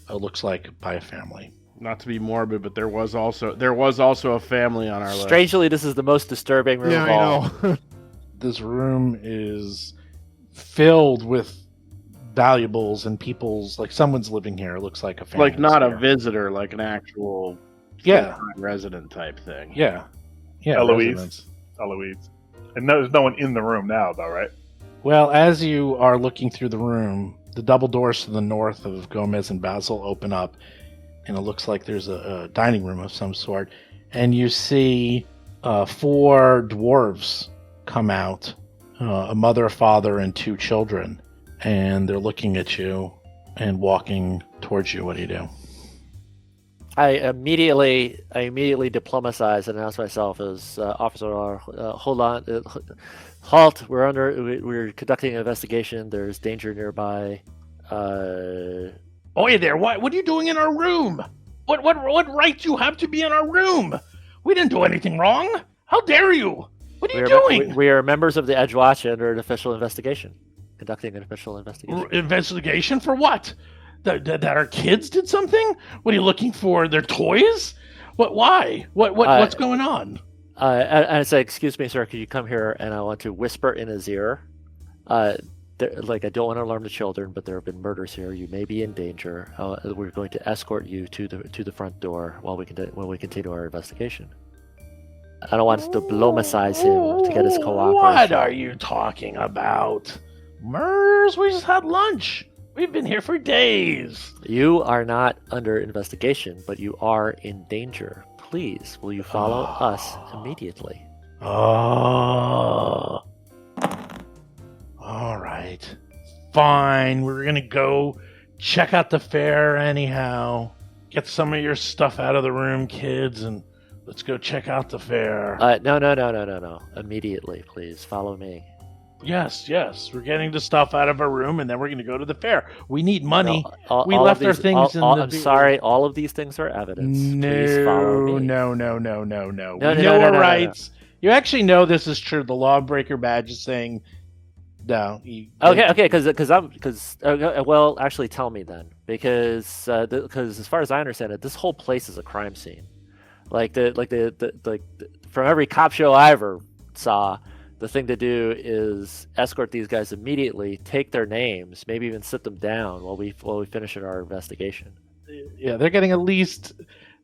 It looks like by a family. Not to be morbid, but there was also a family on our list. Strangely, this is the most disturbing room of all. I know. This room is filled with valuables and people's, like someone's living here. It looks like a family. Like not a here. visitor, like an actual resident type thing. Yeah. Eloise. And there's no one in the room now, though, right? Well, as you are looking through the room, the double doors to the north of Gomez and Basil open up, and it looks like there's a dining room of some sort. And you see 4 dwarves come out, a mother, a father, and 2 children. And they're looking at you and walking towards you. What do you do? I immediately diplomatize and announce myself as officer. Hold on, halt! We're conducting an investigation. There's danger nearby. Oi there! What are you doing in our room? What right do you have to be in our room? We didn't do anything wrong. How dare you? What are you doing? We are members of the Edgewatch under an official investigation. Conducting an official investigation. Investigation for what? That our kids did something? What are you looking for? Their toys? What? Why? What's going on? And I say, excuse me, sir, could you come here? And I want to whisper in his ear. I don't want to alarm the children, but there have been murders here. You may be in danger. We're going to escort you to the front door while we continue our investigation. I don't want to diplomatize him to get his cooperation. What are you talking about? Murders? We just had lunch. We've been here for days. You are not under investigation, but you are in danger. please, will you follow us immediately? Oh. All right. Fine. We're going to go check out the fair anyhow. Get some of your stuff out of the room, kids, and let's go check out the fair. No. Immediately, please. Follow me. Yes. We're getting the stuff out of our room, and then we're going to go to the fair. We need money. No, we left our things in the... I'm sorry. All of these things are evidence. Please follow me. No. We know our rights. You actually know this is true. The Lawbreaker badge is saying... No. Okay. Well, actually, tell me then, because as far as I understand it, this whole place is a crime scene. From every cop show I ever saw, the thing to do is escort these guys immediately, take their names, maybe even sit them down while we finish our investigation. Yeah, they're getting at least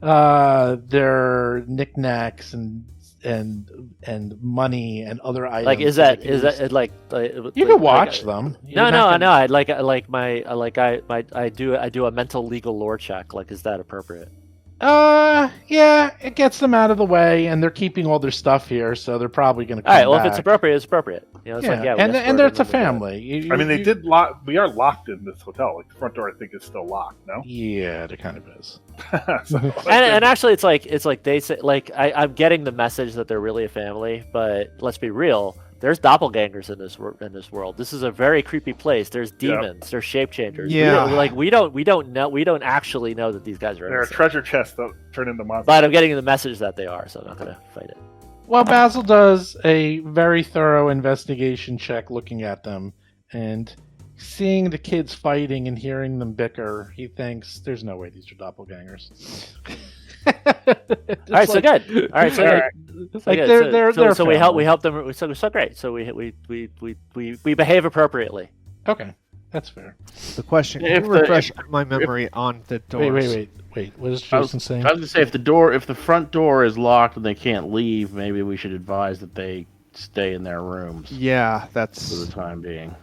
their knickknacks and money and other items. Like, is that you can watch them? No. I do a mental legal lore check. Like, is that appropriate? Yeah, it gets them out of the way, and they're keeping all their stuff here, so they're probably going to come All right, well, back. if it's appropriate, it's appropriate. You know, it's and a family. They did lock. We are locked in this hotel. Like the front door, I think, is still locked. No. Yeah, it kind of is. And actually, it's like they say. Like, I'm getting the message that they're really a family, but let's be real. There's doppelgangers in this world. This is a very creepy place. There's demons. There's shape changers. Yeah. We don't actually know that these guys are. They're a treasure chest that turn into monsters. But I'm getting the message that they are, so I'm not gonna fight it. Well, Basil does a very thorough investigation check looking at them, and seeing the kids fighting and hearing them bicker, he thinks there's no way these are doppelgangers. All right, so good. All right, so good. Like they're so we help them. So great. So we behave appropriately. Okay, that's fair. The question: can you refresh my memory on the doors? Wait. What is Jason saying? I was going to say, if the front door is locked and they can't leave, maybe we should advise that they stay in their rooms. Yeah, for that's the time being.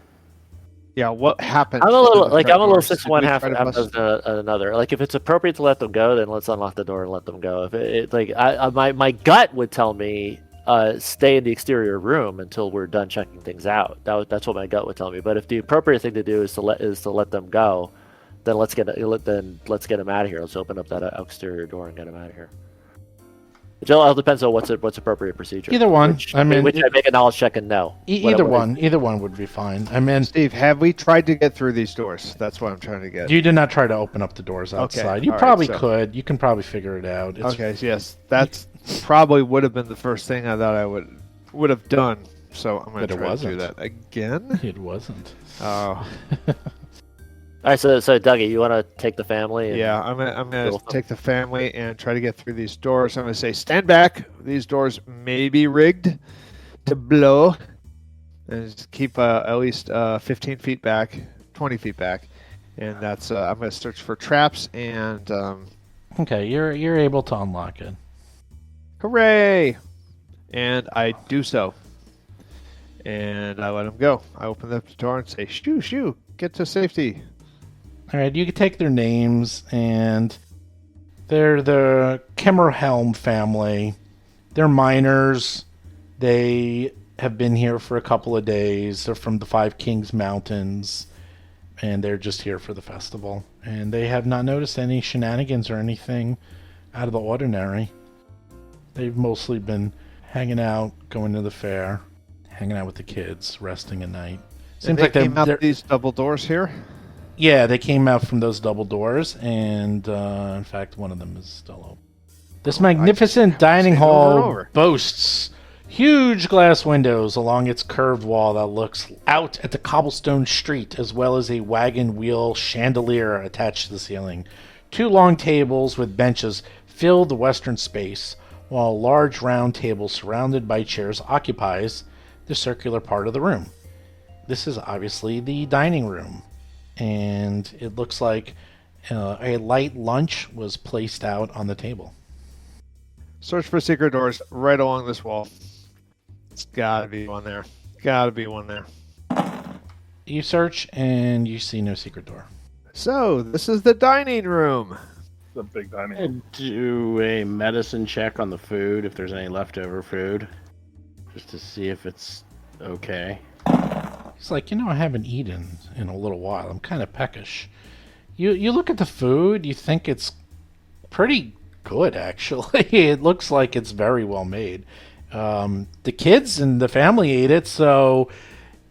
Yeah, what happened? I'm a little 6-1, half another. Like, if it's appropriate to let them go, then let's unlock the door and let them go. If my gut would tell me stay in the exterior room until we're done checking things out. That's what my gut would tell me. But if the appropriate thing to do is to let them go, then let's get them out of here. Let's open up that exterior door and get them out of here. It all depends on what's appropriate procedure. Either one. I make a knowledge check and no. Either one would be fine. I mean, Steve, have we tried to get through these doors? That's what I'm trying to get. You did not try to open up the doors outside. Okay. You All probably right, could. You can probably figure it out. Okay, yes, that's probably would have been the first thing I thought I would have done. So I'm going to try to do that again. It wasn't. Oh. All right, so Dougie, you want to take the family? Yeah, I'm gonna take the family and try to get through these doors. I'm gonna say, stand back. These doors may be rigged to blow, and just keep at least 15 feet back, 20 feet back, and that's. I'm gonna search for traps and. Okay, you're able to unlock it. Hooray! And I do so, and I let him go. I open up the door and say, "Shoo, get to safety." All right, you can take their names, and they're the Kemmerhelm family. They're miners. They have been here for a couple of days. They're from the Five Kings Mountains, and they're just here for the festival. And they have not noticed any shenanigans or anything out of the ordinary. They've mostly been hanging out, going to the fair, hanging out with the kids, resting at night. Seems like they came out these double doors here. Yeah, they came out from those double doors, and in fact, one of them is still open. This magnificent dining hall boasts huge glass windows along its curved wall that looks out at the cobblestone street, as well as a wagon wheel chandelier attached to the ceiling. 2 long tables with benches fill the western space, while a large round table surrounded by chairs occupies the circular part of the room. This is obviously the dining room. And it looks like a light lunch was placed out on the table. Search for secret doors right along this wall. It's gotta be one there. You search and you see no secret door. So, this is the dining room. the big dining room. And do a medicine check on the food if there's any leftover food, just to see if it's okay. He's like, I haven't eaten in a little while. I'm kind of peckish. You look at the food, you think it's pretty good, actually. It looks like it's very well made. The kids and the family ate it, so,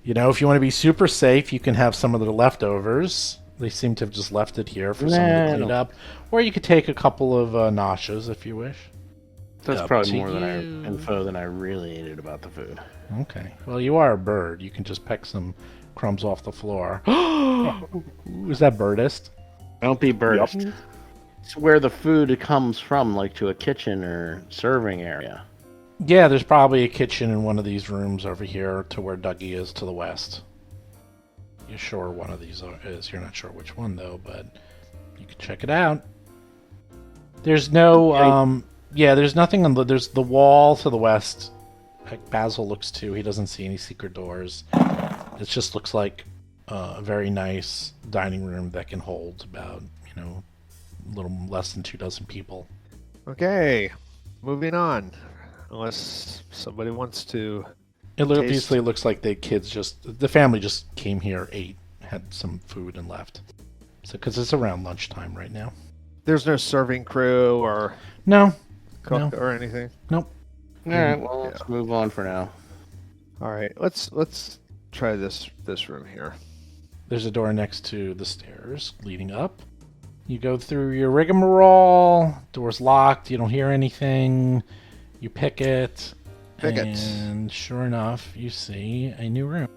if you want to be super safe, you can have some of the leftovers. They seem to have just left it here for someone to clean up. Or you could take a couple of noshes if you wish. That's Up probably to more you. info than I really needed about the food. Okay. Well, you are a bird. You can just peck some crumbs off the floor. Is that birdist? Don't be birded. Yep. It's where the food comes from, like to a kitchen or serving area. Yeah, there's probably a kitchen in one of these rooms over here to where Dougie is to the west. You're sure one of these is. You're not sure which one, though, but you can check it out. There's no... there's nothing on there's the wall to the west. Like Basil looks to. He doesn't see any secret doors. It just looks like a very nice dining room that can hold about, a little less than 24 people. Okay, moving on. Unless somebody wants to. Obviously looks like the family just came here, ate, had some food, and left. So, because it's around lunchtime right now. There's no serving crew or No. cook No. or anything. Nope. All right, well, let's move on for now. All right, let's try this room here. There's a door next to the stairs leading up. You go through your rigmarole. Door's locked. You don't hear anything. You pick it. And sure enough, you see a new room.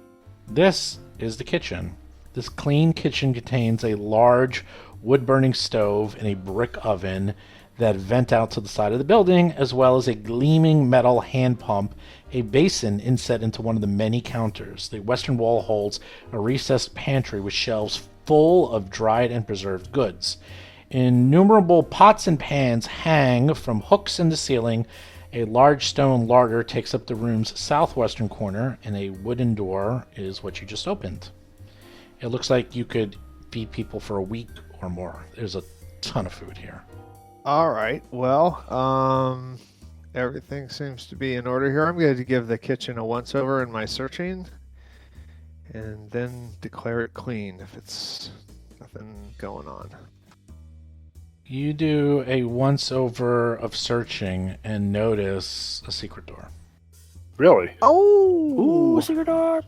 This is the kitchen. This clean kitchen contains a large wood-burning stove and a brick oven that vent out to the side of the building, as well as a gleaming metal hand pump, a basin inset into one of the many counters. The western wall holds a recessed pantry with shelves full of dried and preserved goods. Innumerable pots and pans hang from hooks in the ceiling. A large stone larder takes up the room's southwestern corner, and a wooden door is what you just opened. It looks like you could feed people for a week or more. There's a ton of food here. All right. Well, everything seems to be in order here. I'm going to give the kitchen a once-over in my searching, and then declare it clean if it's nothing going on. You do a once-over of searching and notice a secret door. Really? Oh! Ooh, secret door.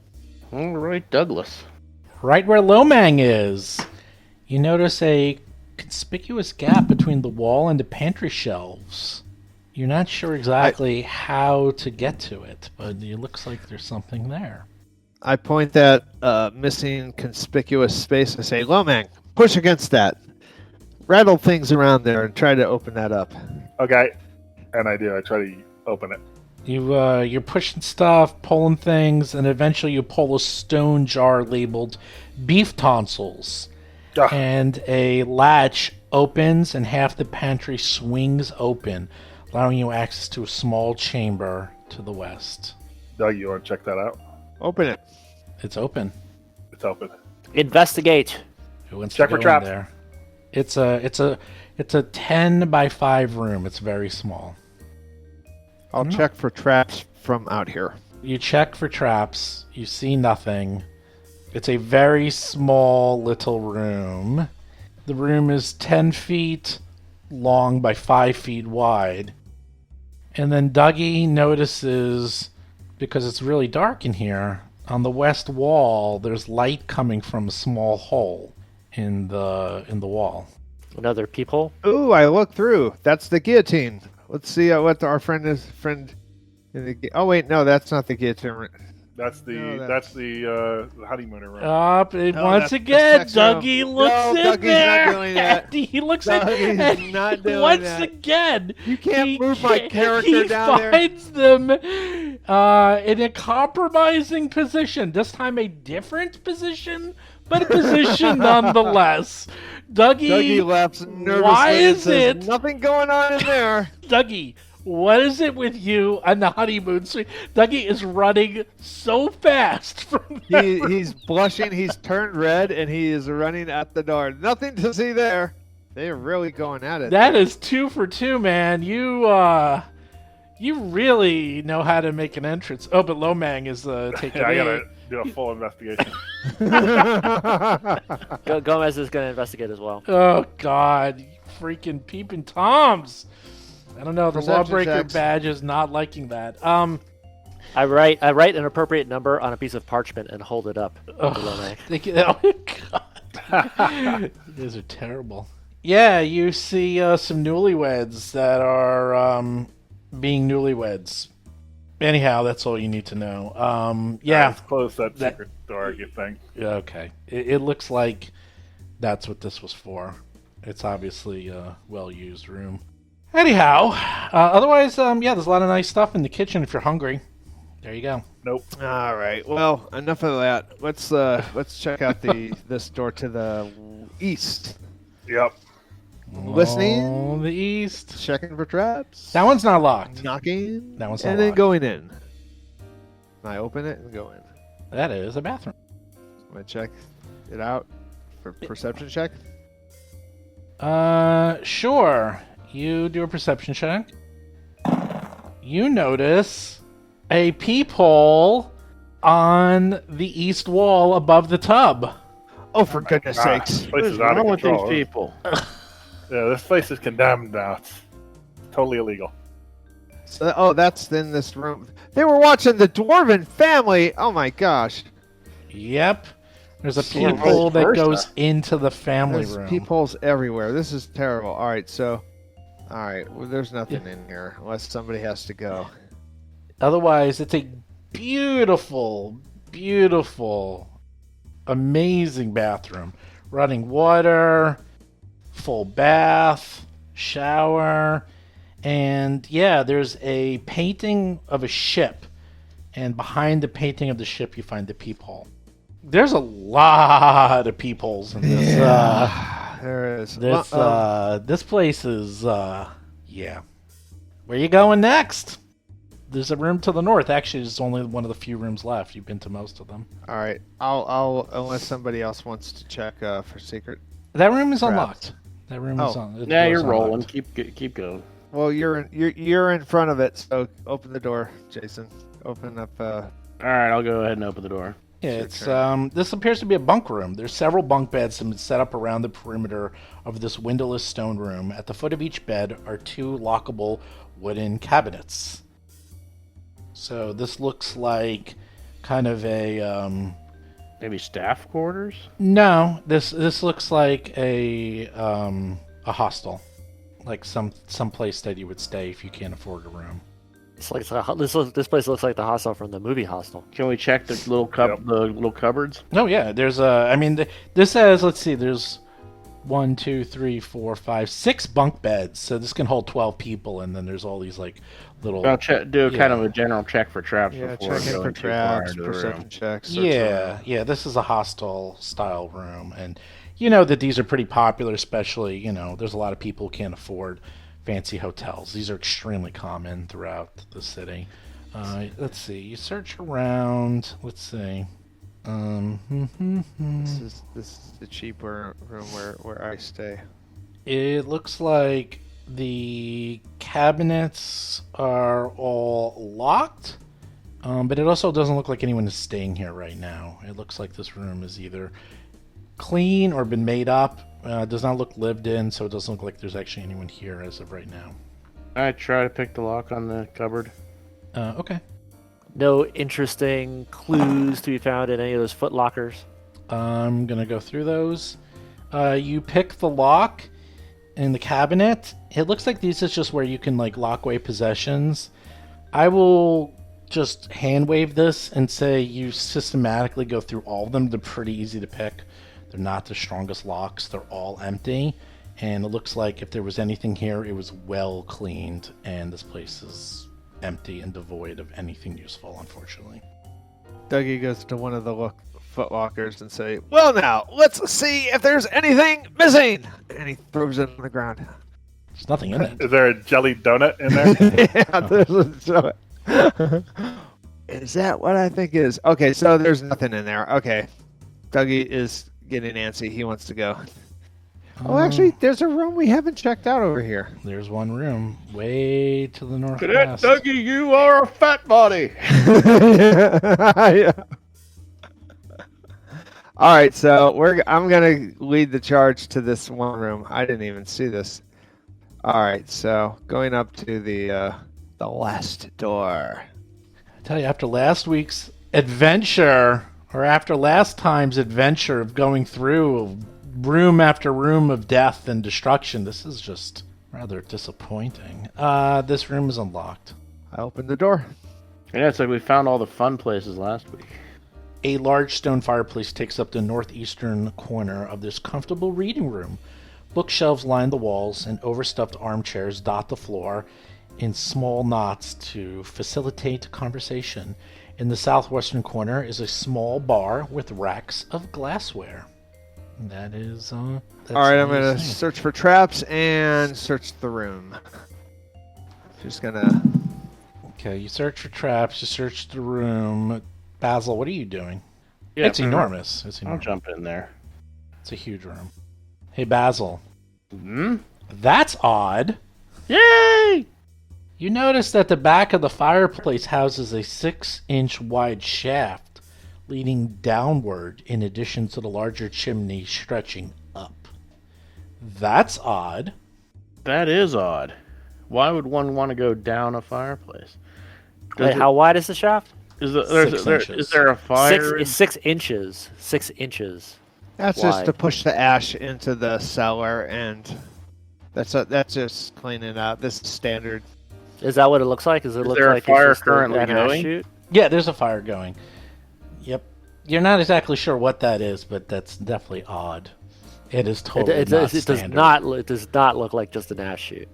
All right, Douglas. Right where Lomang is, you notice a conspicuous gap between the wall and the pantry shelves. You're not sure exactly how to get to it, but it looks like there's something there. I point that missing conspicuous space and say, Lomang, push against that. Rattle things around there and try to open that up. Okay. And I do. I try to open it. You're pushing stuff, pulling things, and eventually you pull a stone jar labeled beef tonsils. Ugh. And a latch opens and half the pantry swings open, allowing you access to a small chamber to the west. Doug, you want to check that out? Open it. It's open. It's open. Investigate. Who wants Check to for go traps. in there? It's a 10 by 5 room. It's very small. I'll check for traps from out here. You check for traps. You see nothing. It's a very small little room. The room is 10 feet long by 5 feet wide. And then Dougie notices, because it's really dark in here, on the west wall, there's light coming from a small hole in the wall. Another peephole. Ooh, I looked through. That's the guillotine. Let's see what our friend is. In the, oh wait, no, that's not the guillotine. That's the No, that's the honeymooner room. Up No, once that's the again, sex room. Dougie looks No, in Dougie's there. not doing that. He looks Dougie's at not doing once that. again. You can't move my character down there. He finds them in a compromising position. This time, a different position, but a position nonetheless. Dougie laughs nervously. why and is says, it, nothing going on in there? Dougie? What is it with you on the honeymoon suite? Dougie is running so fast from He's blushing. He's turned red, and he is running at the door. Nothing to see there. They're really going at it. That is 2 for 2, man. You really know how to make an entrance. Oh, but Lomang is taking Yeah, I it. gotta do a full investigation. Gomez is going to investigate as well. Oh God, you freaking peeping toms! I don't know. The Perception lawbreaker checks. badge is not liking that. I write an appropriate number on a piece of parchment and hold it up. to Lomang. Oh God, these are terrible. Yeah, you see some newlyweds that are being newlyweds. Anyhow, that's all you need to know. Yeah. Let's close that secret door, you think. Okay. It looks like that's what this was for. It's obviously a well-used room. Anyhow, otherwise, yeah, there's a lot of nice stuff in the kitchen if you're hungry. There you go. Nope. All right. Well, enough of that. Let's check out this door to the east. Yep. Listening. Oh, the east. Checking for traps. That one's not locked. Knocking. That one's not and then locked. going in. I open it and go in. That is a bathroom. I'm gonna check it out for perception check. Sure. You do a perception check. You notice a peephole on the east wall above the tub. Oh, for goodness God, sakes! this place What's is out wrong of with control. these people? Yeah, this place is condemned now. It's totally illegal. So, that's in this room. They were watching the Dwarven Family. Oh my gosh! Yep. There's a Sort of peephole vice that versa. goes into the family There's room. peepholes everywhere. This is terrible. All right, well, there's nothing in here unless somebody has to go. Otherwise, it's a beautiful, beautiful, amazing bathroom. Running water, full bath, shower, and yeah, there's a painting of a ship. And behind the painting of the ship, you find the peephole. There's a lot of peepholes in this. There is. This place is, yeah. Where you going next? There's a room to the north. Actually, there's only one of the few rooms left. You've been to most of them. All right, I'll unless somebody else wants to check for secret. That room is Trapped. unlocked. That room is Oh. on. the Yeah, door's you're rolling. unlocked. Keep going. Well, you're in front of it, so open the door, Jason. Open up. All right, I'll go ahead and open the door. Yeah, Your it's turn. this appears to be a bunk room. There's several bunk beds that have been set up around the perimeter of this windowless stone room. At the foot of each bed are 2 lockable wooden cabinets. So this looks like kind of a Maybe staff quarters. no. This looks like a hostel, like some place that you would stay if you can't afford a room. This place looks like the hostel from the movie Hostel. Can we check the little the little cupboards? Oh yeah, there's I mean, this has, let's see, there's 1, 2, 3, 4, 5, 6 bunk beds, so this can hold 12 people, and then there's all these like little. I'll do Yeah. kind of a general check for traps Yeah, before check in going for too far traps, into the room. perception checks. search Yeah, around. yeah, this is a hostel style room, and you know that these are pretty popular, especially, there's a lot of people who can't afford fancy hotels. These are extremely common throughout the city. Let's see, you search around, let's see. This is the cheaper room where I stay. It looks like the cabinets are all locked, but it also doesn't look like anyone is staying here right now. It looks like this room is either clean or been made up. It does not look lived in, so it doesn't look like there's actually anyone here as of right now. I try to pick the lock on the cupboard. Okay. No interesting clues to be found in any of those foot lockers. I'm going to go through those. You pick the lock in the cabinet. It looks like these is just where you can lock away possessions. I will just hand wave this and say you systematically go through all of them. They're pretty easy to pick. They're not the strongest locks. They're all empty. And it looks like if there was anything here, it was well cleaned. And this place is empty and devoid of anything useful, unfortunately. Dougie goes to one of the foot lockers and say, "Well, now let's see if there's anything missing." And he throws it on the ground. There's nothing in it. Is there a jelly donut in there? Yeah, there's is that what I think is? Okay, so there's nothing in there. Okay, Dougie is getting antsy. He wants to go. Oh, actually, there's a room we haven't checked out over here. There's one room way to the Cadet northwest. Dougie, you are a fat body. All right, so I'm gonna lead the charge to this one room. I didn't even see this. All right, so going up to the last door. I tell you, after last week's adventure, or after last time's adventure of going through room after room of death and destruction, this is just rather disappointing. This room is unlocked. I opened the door. Yeah, it's like we found all the fun places last week. A large stone fireplace takes up the northeastern corner of this comfortable reading room. Bookshelves line the walls, and overstuffed armchairs dot the floor in small knots to facilitate conversation. In the southwestern corner is a small bar with racks of glassware. That is, that's All right, I'm what gonna he's saying. search for traps and search the room. Just gonna. Okay, you search for traps, you search the room. Basil, what are you doing? Yeah, It's enormous. It's I'll enormous. jump in there. It's a huge room. Hey, Basil. Hmm? That's odd. Yay! You notice that the back of the fireplace houses a 6-inch wide shaft leading downward in addition to the larger chimney stretching up. That's odd. That is odd. Why would one want to go down a fireplace? Wait, how wide is the shaft? Is there, 6 is inches. there a fire? 6 inches. 6 inches. That's just Why? to push the ash into the cellar, and that's just cleaning up. This is standard. Is that what it looks like? Does it Is look there a like fire it's just currently an ash going? chute? Yeah, there's a fire going. Yep. You're not exactly sure what that is, but that's definitely odd. It is totally It not does standard. not. It does not look like just an ash chute.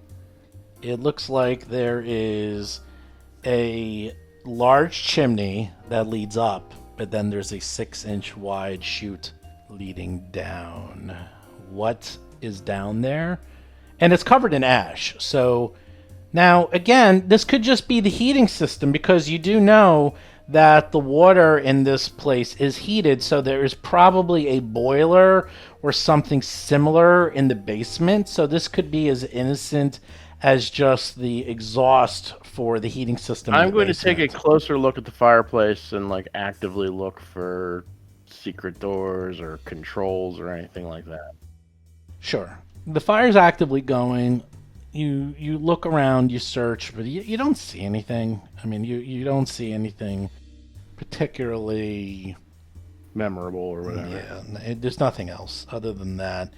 It looks like there is a large chimney that leads up, but then there's a 6-inch wide chute leading down. What is down there? And it's covered in ash. So now, again, this could just be the heating system, because you do know that the water in this place is heated, so there is probably a boiler or something similar in the basement. So this could be as innocent as just the exhaust for the heating system. in I'm the going to take a basement. closer look at the fireplace and like actively look for secret doors or controls or anything like that. Sure. The fire's actively going. You look around, you search, but you don't see anything. I mean, you don't see anything particularly... Memorable or whatever. Yeah, there's nothing else other than that.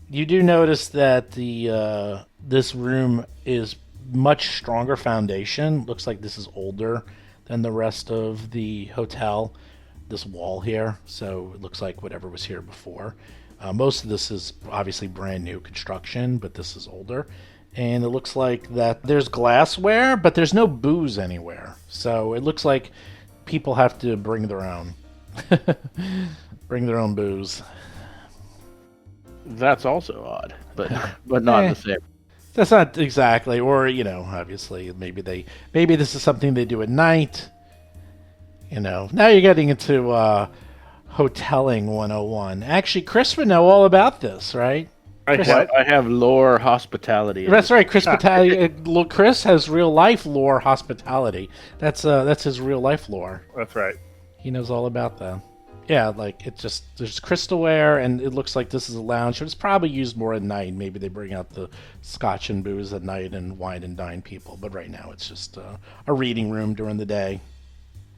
You do notice that the this room is much stronger foundation. Looks like this is older than the rest of the hotel. This wall here, so it looks like whatever was here before. Most of this is obviously brand new construction, but this is older. And it looks like that there's glassware, but there's no booze anywhere. So it looks like people have to bring their own. Bring their own booze. That's also odd, but not the same. That's not exactly, or obviously maybe this is something they do at night. Now you're getting into hoteling 101. Actually, Chris would know all about this, right? I have lore hospitality. That's right, Chris Chris has real life lore hospitality. That's his real life lore. That's right. He knows all about that. Yeah, like there's crystalware, and it looks like this is a lounge, but it's probably used more at night. Maybe they bring out the scotch and booze at night and wine and dine people, but right now it's just a reading room during the day.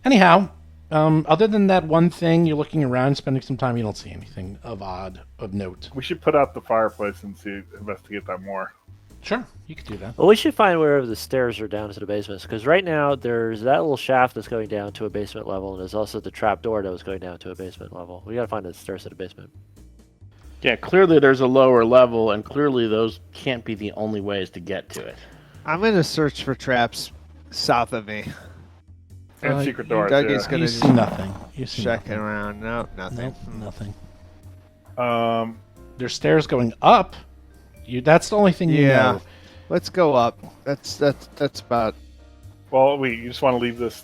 Anyhow, other than that one thing, you're looking around, spending some time, you don't see anything of note. We should put out the fireplace and investigate that more. Sure, you could do that. Well, we should find wherever the stairs are down to the basements, because right now there's that little shaft that's going down to a basement level, and there's also the trap door that was going down to a basement level. We gotta find the stairs to the basement. Yeah, clearly there's a lower level, and clearly those can't be the only ways to get to it. I'm gonna search for traps south of me. And secret doors. Dougie's Yeah. gonna You see nothing. You see checking nothing. around. No, nothing. Nope, nothing. Um, There's stairs going up. That's the only thing you Yeah. know. Let's go up. That's about. well, you just want to leave this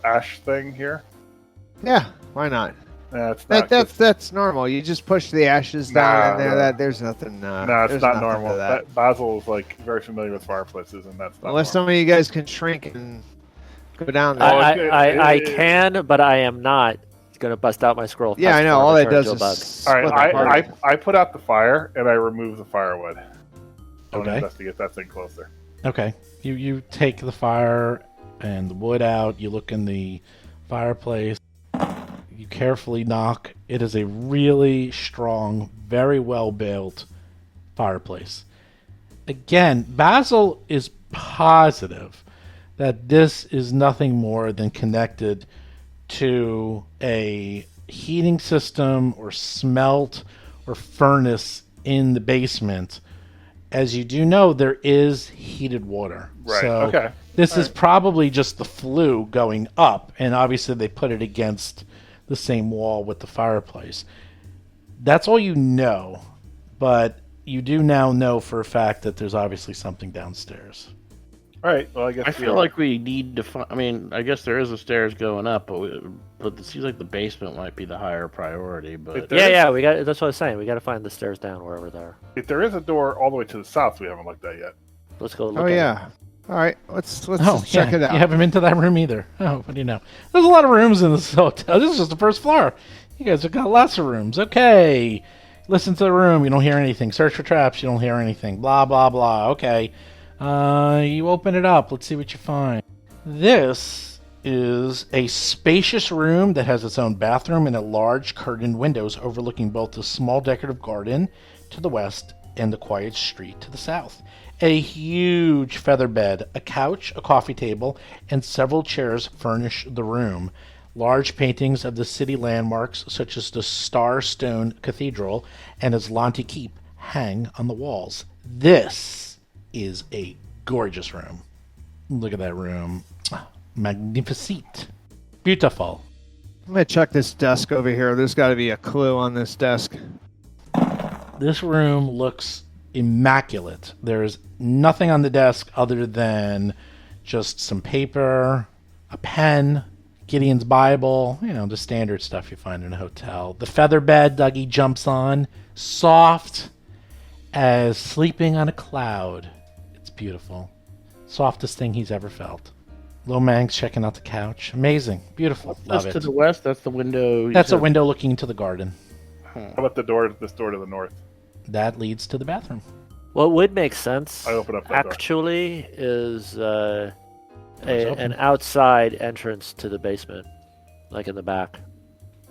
ash thing here? Yeah, why not? It's not. That's normal. You just push the ashes down in there. No. There's nothing. No, there's it's not nothing normal. to that. Basil is like very familiar with fireplaces, and that's not Unless normal. some of you guys can shrink and go down there. I can, but I am not going to bust out my scroll. Yeah, I know. All that does is. All split right, apart. I put out the fire and I remove the firewood. I want to Okay. investigate that thing closer. Okay. You take the fire and the wood out. You look in the fireplace. You carefully knock. It is a really strong, very well built fireplace. Again, Basil is positive that this is nothing more than connected to a heating system or smelt or furnace in the basement. As you do know, there is heated water. Right. So Okay. this is probably just the flue going up, and obviously they put it against the same wall with the fireplace. That's all you know, but you do now know for a fact that there's obviously something downstairs. All right. Well, I guess I feel like we need to find. I mean, I guess there is a stairs going up, but it seems like the basement might be the higher priority. But We got. That's what I was saying. We got to find the stairs down wherever they are. if there is a door all the way to the south, we haven't looked at yet. Let's go. Look Oh at yeah. All right. Let's Oh, check it out. You haven't been to that room either. Oh, what do you know? There's a lot of rooms in this hotel. This is just the first floor. You guys have got lots of rooms. Okay. Listen to the room. You don't hear anything. Search for traps. You don't hear anything. Blah, blah, blah. Okay. You open it up. Let's see what you find. This is a spacious room that has its own bathroom and a large curtained windows overlooking both the small decorative garden to the west and the quiet street to the south. A huge feather bed, a couch, a coffee table, and several chairs furnish the room. Large paintings of the city landmarks, such as the Starstone Cathedral and Aslanti Keep, hang on the walls. This is a gorgeous room. Look at that room. Magnificent. Beautiful. I'm gonna check this desk over here. There's got to be a clue on this desk. This room looks immaculate. There's nothing on the desk other than just some paper, a pen, Gideon's Bible, the standard stuff you find in a hotel. The feather bed Dougie jumps on, soft as sleeping on a cloud. It's beautiful. Softest thing he's ever felt. Lomang's checking out the couch. Amazing. Beautiful. Love that's it. to the west. That's the window. That's a window looking into the garden. How about this door to the north? That leads to the bathroom. What would make sense, I open up that door. actually, is open. an outside entrance to the basement, like in the back.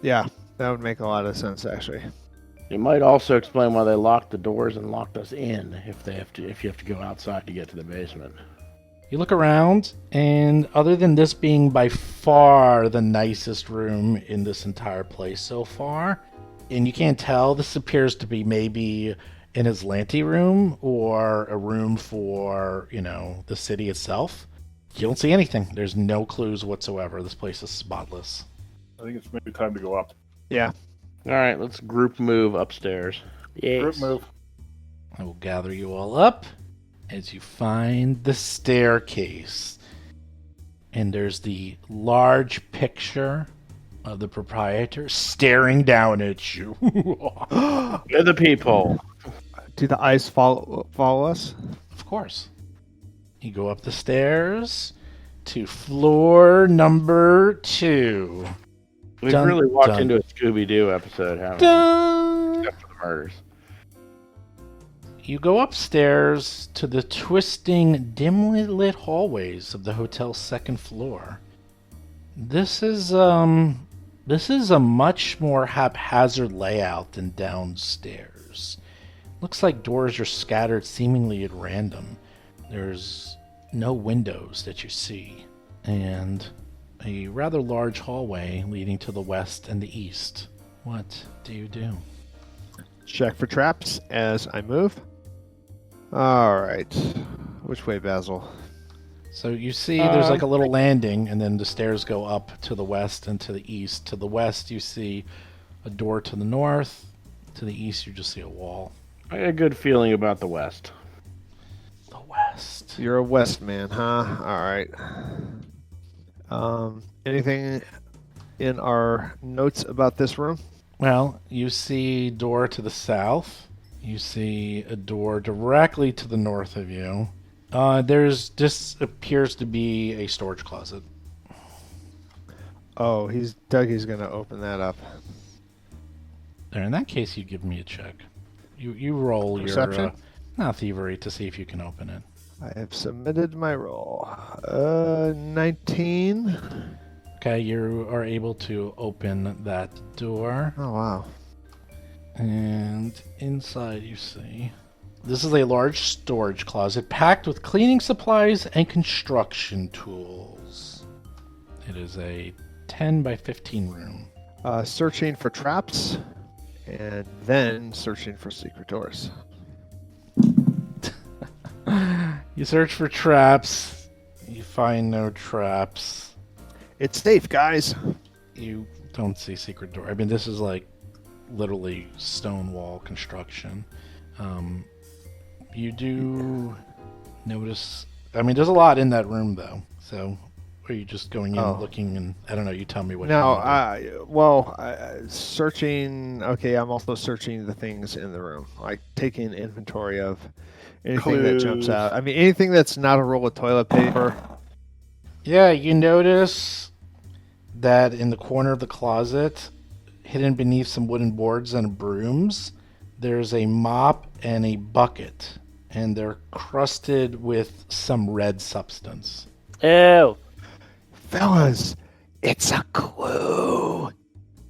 Yeah, that would make a lot of sense actually. It might also explain why they locked the doors and locked us in if you have to go outside to get to the basement. You look around, and other than this being by far the nicest room in this entire place so far, and you can't tell, this appears to be maybe an Aslanti room or a room for, the city itself. You don't see anything. There's no clues whatsoever. This place is spotless. I think it's maybe time to go up. Yeah. All right, let's group move upstairs. Yes. Group move. I will gather you all up as you find the staircase. And there's the large picture of the proprietor staring down at you. To the peephole. Do the eyes follow us? Of course. You go up the stairs to floor number 2. We've Dun, really walked dun. into a Scooby-Doo episode, haven't Dun! we? Except for the murders. You go upstairs to the twisting, dimly lit hallways of the hotel's second floor. This is a much more haphazard layout than downstairs. Looks like doors are scattered seemingly at random. There's no windows that you see, and a rather large hallway leading to the west and the east. What do you do? Check for traps as I move. All right. Which way, Basil? So you see there's like a little landing, and then the stairs go up to the west and to the east. To the west, you see a door to the north. To the east, you just see a wall. I got a good feeling about the west. The west. You're a west man, huh? All right. Anything in our notes about this room? Well, you see door to the south. You see a door directly to the north of you. This appears to be a storage closet. Oh, Dougie's going to open that up. There, in that case, you give me a check. You roll Perception? your thievery to see if you can open it. I have submitted my roll. 19. Okay, you are able to open that door. Oh, wow. And inside you see... This is a large storage closet packed with cleaning supplies and construction tools. It is a 10 by 15 room. Searching for traps, and then searching for secret doors. You search for traps. You find no traps. It's safe, guys. You don't see secret door. I mean, this is like literally stone wall construction. You do notice... I mean, there's a lot in that room, though. So, are you just going in and looking and... I don't know, you tell me what you want to do. Searching... Okay, I'm also searching the things in the room. Like, taking inventory of anything that jumps out. I mean, anything that's not a roll of toilet paper. Yeah, you notice that in the corner of the closet, hidden beneath some wooden boards and brooms, there's a mop and a bucket, and they're crusted with some red substance. Ew. Fellas, it's a clue.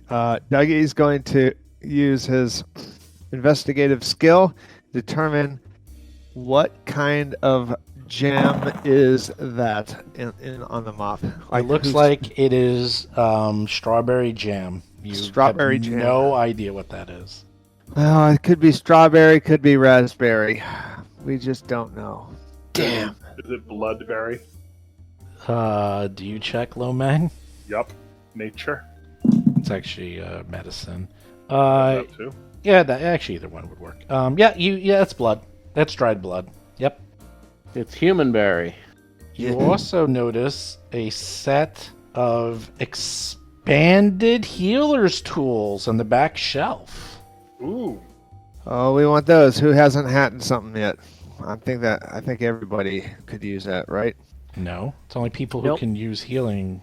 Dougie's going to use his investigative skill to determine what kind of jam is that in on the mop. It looks like it is strawberry jam. You Strawberry have jam. no idea what that is. Well, it could be strawberry, could be raspberry. We just don't know. Damn. Is it bloodberry? Do you check, Lomang? Yup. Nature. It's actually medicine. That too. Yeah, actually either one would work. Yeah, it's blood. That's dried blood. Yep. It's human berry. You also notice a set of expanded healer's tools on the back shelf. Ooh. Oh, we want those. Who hasn't hatted something yet? I think everybody could use that, right? No, it's only people who Nope. can use healing.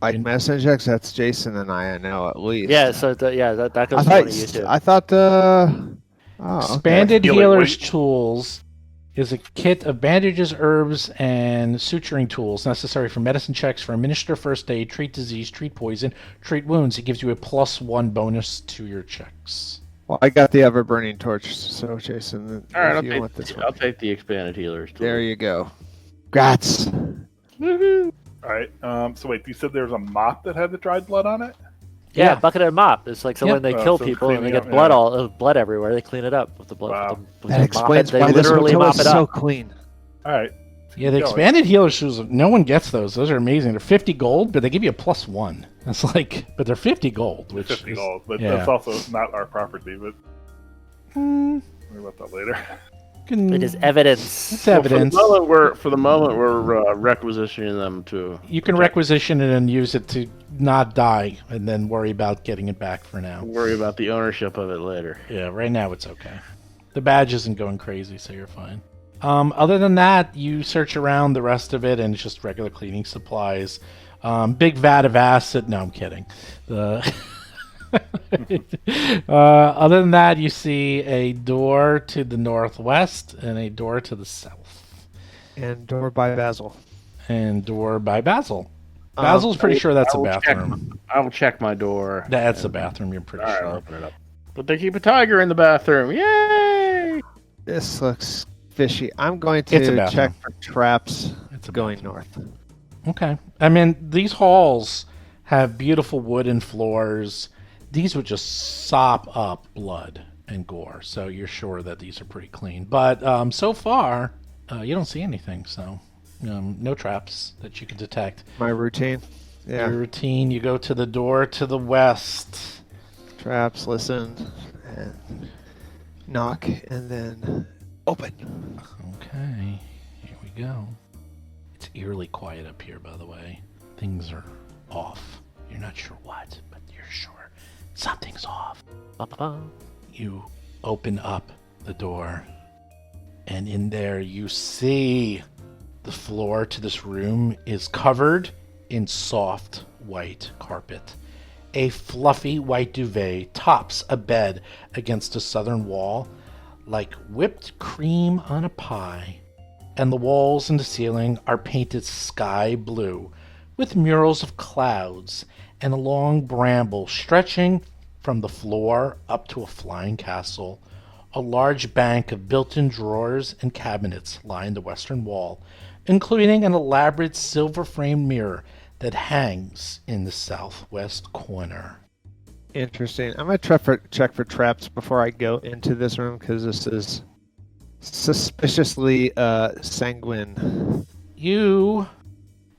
Like medicine checks, that's Jason and I know at least. Yeah, so that I goes to one of you thought. too. I thought. Okay. Expanded Healing, healer's wait. tools is a kit of bandages, herbs, and suturing tools necessary for medicine checks for administer first aid, treat disease, treat poison, treat wounds. It gives you a +1 bonus to your checks. Well, I got the ever burning torch, so Jason, All right, if you want this one, I'll take the expanded healers. there you go. Grats. Woohoo! All right. So wait, you said there was a mop that had the dried blood on it? Yeah, Yeah. bucket and mop. It's like so Yeah. when they Oh, kill so people and they cleaning get up, blood yeah. blood everywhere, they clean it up with the blood. Wow. With That the explains mop it, why they this literally hotel mop is it so up. clean. All right. Yeah, the Yeah, expanded healer shoes, no one gets those. Those are amazing. They're 50 gold, but they give you a +1. That's like, but they're 50 gold, which 50 is, gold, but yeah. that's also not our property. But worry about that later. It is evidence. It's evidence. For the moment, we're requisitioning them to. You can requisition it and use it to not die, and then worry about getting it back for now. Worry about the ownership of it later. Yeah, right now it's okay. The badge isn't going crazy, so you're fine. Other than that, you search around the rest of it, and it's just regular cleaning supplies. Big vat of acid. No, I'm kidding. Other than that, you see a door to the northwest and a door to the south. And door by Basil. And door by Basil. Basil's pretty sure that's a bathroom. I will check my door. That's a bathroom, you're pretty All right, I'll sure. open it up. But they keep a tiger in the bathroom. Yay! This looks fishy. I'm going It's a to bathroom. check for traps It's a going bathroom. north. Okay. I mean, these halls have beautiful wooden floors. These would just sop up blood and gore, so you're sure that these are pretty clean. But so far, you don't see anything, so no traps that you can detect. My routine. Yeah. Your routine, you go to the door to the west. Traps, listen, and knock, and then open. Okay, here we go. It's eerily quiet up here, by the way. Things are off. You're not sure what, but you're sure something's off. Ba-ba-ba. You open up the door, and in there you see the floor to this room is covered in soft white carpet. A fluffy white duvet tops a bed against a southern wall like whipped cream on a pie, and the walls and the ceiling are painted sky blue with murals of clouds and a long bramble stretching from the floor up to a flying castle. A large bank of built-in drawers and cabinets line the western wall, including an elaborate silver-framed mirror that hangs in the southwest corner. Interesting. I'm going to check for traps before I go into this room because this is suspiciously sanguine. You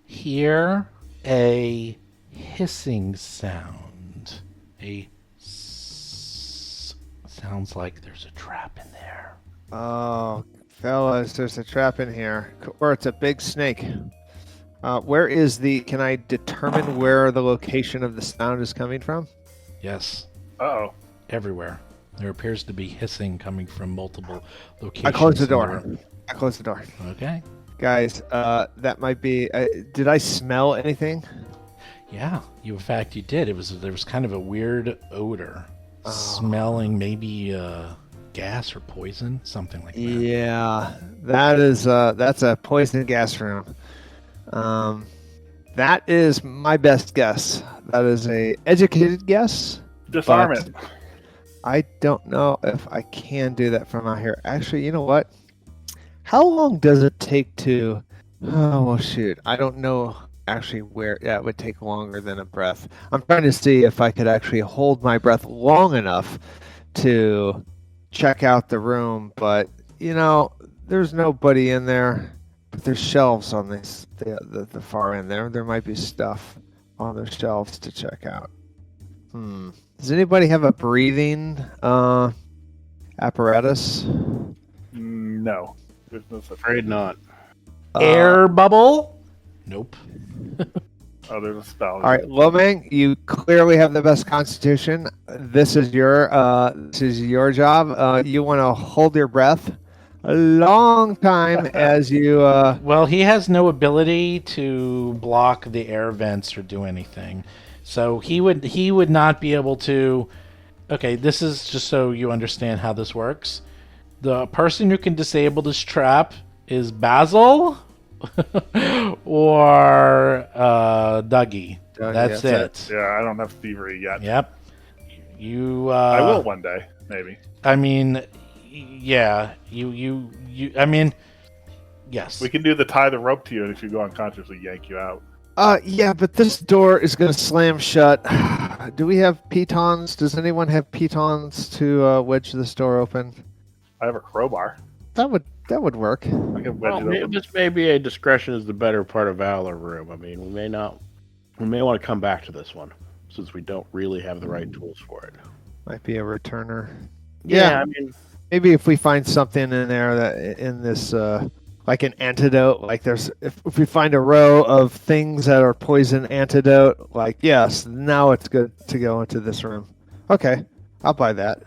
hear a hissing sound. Sounds like there's a trap in there. Oh, fellas, there's a trap in here. Or it's a big snake. Can I determine where the location of the sound is coming from? Yes, Uh-oh. everywhere. There appears to be hissing coming from multiple locations. I close the in door. room. I close the door. Okay. Guys, that might be... did I smell anything? Yeah, in fact you did. There was kind of a weird odor. Smelling maybe gas or poison, something like that. Yeah, that's a poison gas room. That is my best guess. That is a educated guess. Disarm but it. I don't know if I can do that from out here. Actually, you know what? How long does it take to... Oh, well, shoot. I don't know actually where... Yeah, it would take longer than a breath. I'm trying to see if I could actually hold my breath long enough to check out the room, but, there's nobody in there. But there's shelves on the far end there. There might be stuff on the shelves to check out. Does anybody have a breathing apparatus? No. There's no such Afraid not. Air bubble? Nope. Oh, there's a spell. All right, Lomang, you clearly have the best constitution. This is your job. You want to hold your breath a long time as you. Well, he has no ability to block the air vents or do anything, so he would not be able to. Okay, this is just so you understand how this works. The person who can disable this trap is Basil or Dougie. That's it. Yeah, I don't have thievery yet. Yep. You. I will one day, maybe. I mean, yeah. You. I mean, yes. We can do the tie the rope to you, and if you go unconscious, we yank you out. Yeah, but this door is going to slam shut. Do we have pitons? Does anyone have pitons to wedge this door open? I have a crowbar. That would work. I can wedge it open. This may be a discretion is the better part of valor room. I mean, we may want to come back to this one since we don't really have the right tools for it. Might be a returner. Yeah, I mean, maybe if we find something in there that in this like an antidote, like if we find a row of things that are poison antidote, like yes, now it's good to go into this room. Okay, I'll buy that.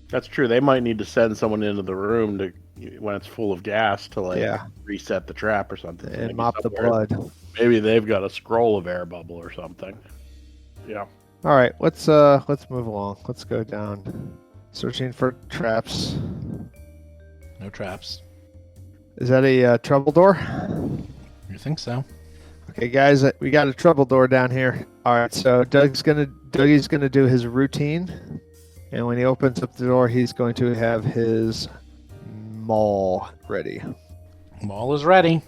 that's true. They might need to send someone into the room to when it's full of gas to reset the trap or something. And Maybe mop the somewhere- blood. Maybe they've got a scroll of air bubble or something. Yeah. All right, let's move along. Let's go down. Searching for traps. No traps. Is that a trouble door? You think so? Okay, guys, we got a trouble door down here. All right, so Dougie's gonna do his routine, and when he opens up the door, he's going to have his maul ready. Maul is ready.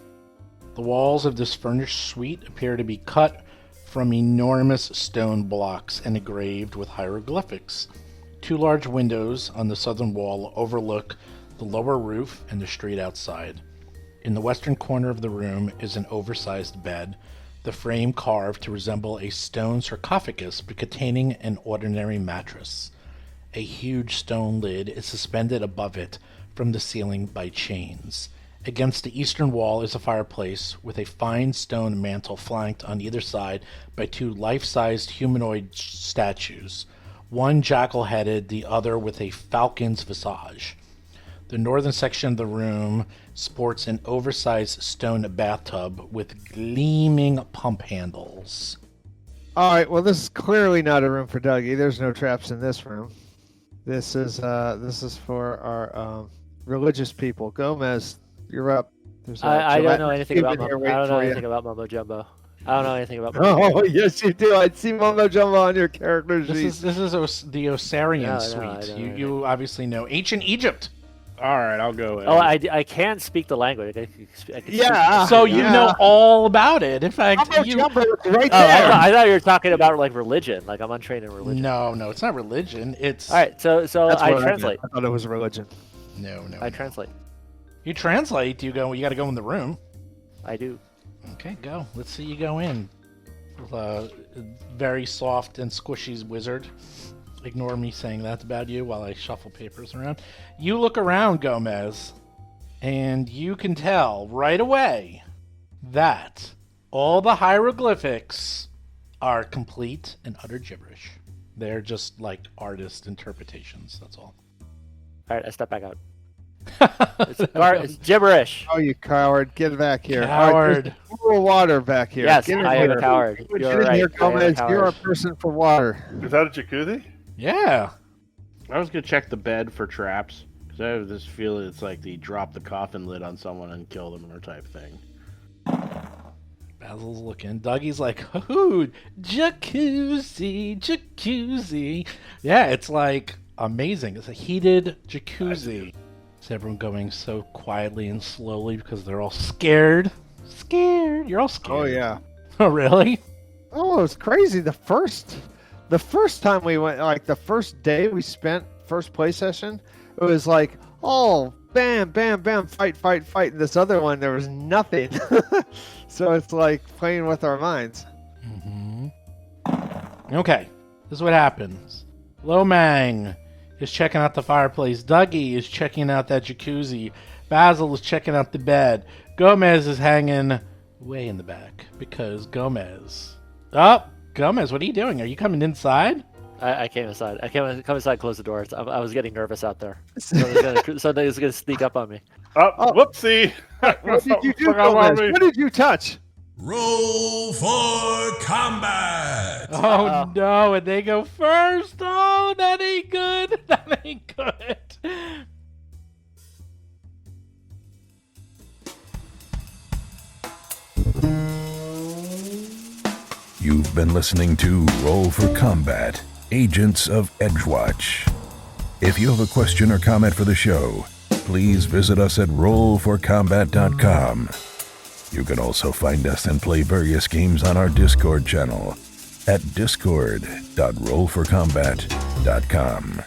The walls of this furnished suite appear to be cut from enormous stone blocks and engraved with hieroglyphics. Two large windows on the southern wall overlook the lower roof and the street outside. In the western corner of the room is an oversized bed, the frame carved to resemble a stone sarcophagus but containing an ordinary mattress. A huge stone lid is suspended above it from the ceiling by chains, Against the eastern wall is a fireplace with a fine stone mantel flanked on either side by 2 life-sized humanoid statues, one jackal-headed, the other with a falcon's visage. The northern section of the room sports an oversized stone bathtub with gleaming pump handles. All right, well, this is clearly not a room for Dougie. There's no traps in this room. This is for our religious people. Gomez, you're up. I don't know anything about anything about Mumbo Jumbo. I don't know anything about. Oh, yes, you do. I see Mumbo Jumbo on your character sheet. This is the Osarian suite. You obviously know ancient Egypt. All right, I'll go. Oh, I can speak the language. I Yeah. So you know all about it. In fact, Mumbo you. Jumbo is right Oh, there. I thought you were talking about like religion. Like I'm untrained in religion. No, it's not religion. It's All right, so That's I what translate. I thought it was religion. no. I translate. You translate. You got to go in the room. I do. Okay, go. Let's see you go in. Very soft and squishy wizard. Ignore me saying that's about you while I shuffle papers around. You look around, Gomez, and you can tell right away that all the hieroglyphics are complete and utter gibberish. They're just like artist interpretations, that's all. All right, I step back out. It's gibberish. Oh, you coward. Get back here. Coward. All right, there's a pool of water back here. Yes, Get in I am here. a coward. Get You're in right. here, I am a Gomez. You're a coward. person for water. Is that a jacuzzi? Yeah. I was gonna check the bed for traps because I have this feeling it's like they drop the coffin lid on someone and kill them or type thing. Basil's looking. Dougie's like, ooh, jacuzzi. Yeah, it's like amazing. It's a heated jacuzzi. Is everyone going so quietly and slowly because they're all scared? You're all scared. Oh, yeah. Oh, really? Oh, it was crazy. The first time we went, like the first day we spent first play session, it was like, oh, bam, bam, bam, fight. And this other one, there was nothing. So it's like playing with our minds. Mm-hmm. Okay, this is what happens. Lomang is checking out the fireplace. Dougie is checking out that jacuzzi. Basil is checking out the bed. Gomez is hanging way in the back because Gomez. Oh, Gomez, what are you doing? Are you coming inside? I came inside. I come inside, close the doors. I was getting nervous out there. Somebody's gonna sneak up on me. Oh, whoopsie! What did you do, Gomez? What did you touch? Roll for combat! Oh no, and they go first. Oh, that ain't good. That ain't good. You've been listening to Roll for Combat, Agents of Edgewatch. If you have a question or comment for the show, please visit us at rollforcombat.com. You can also find us and play various games on our Discord channel at discord.rollforcombat.com.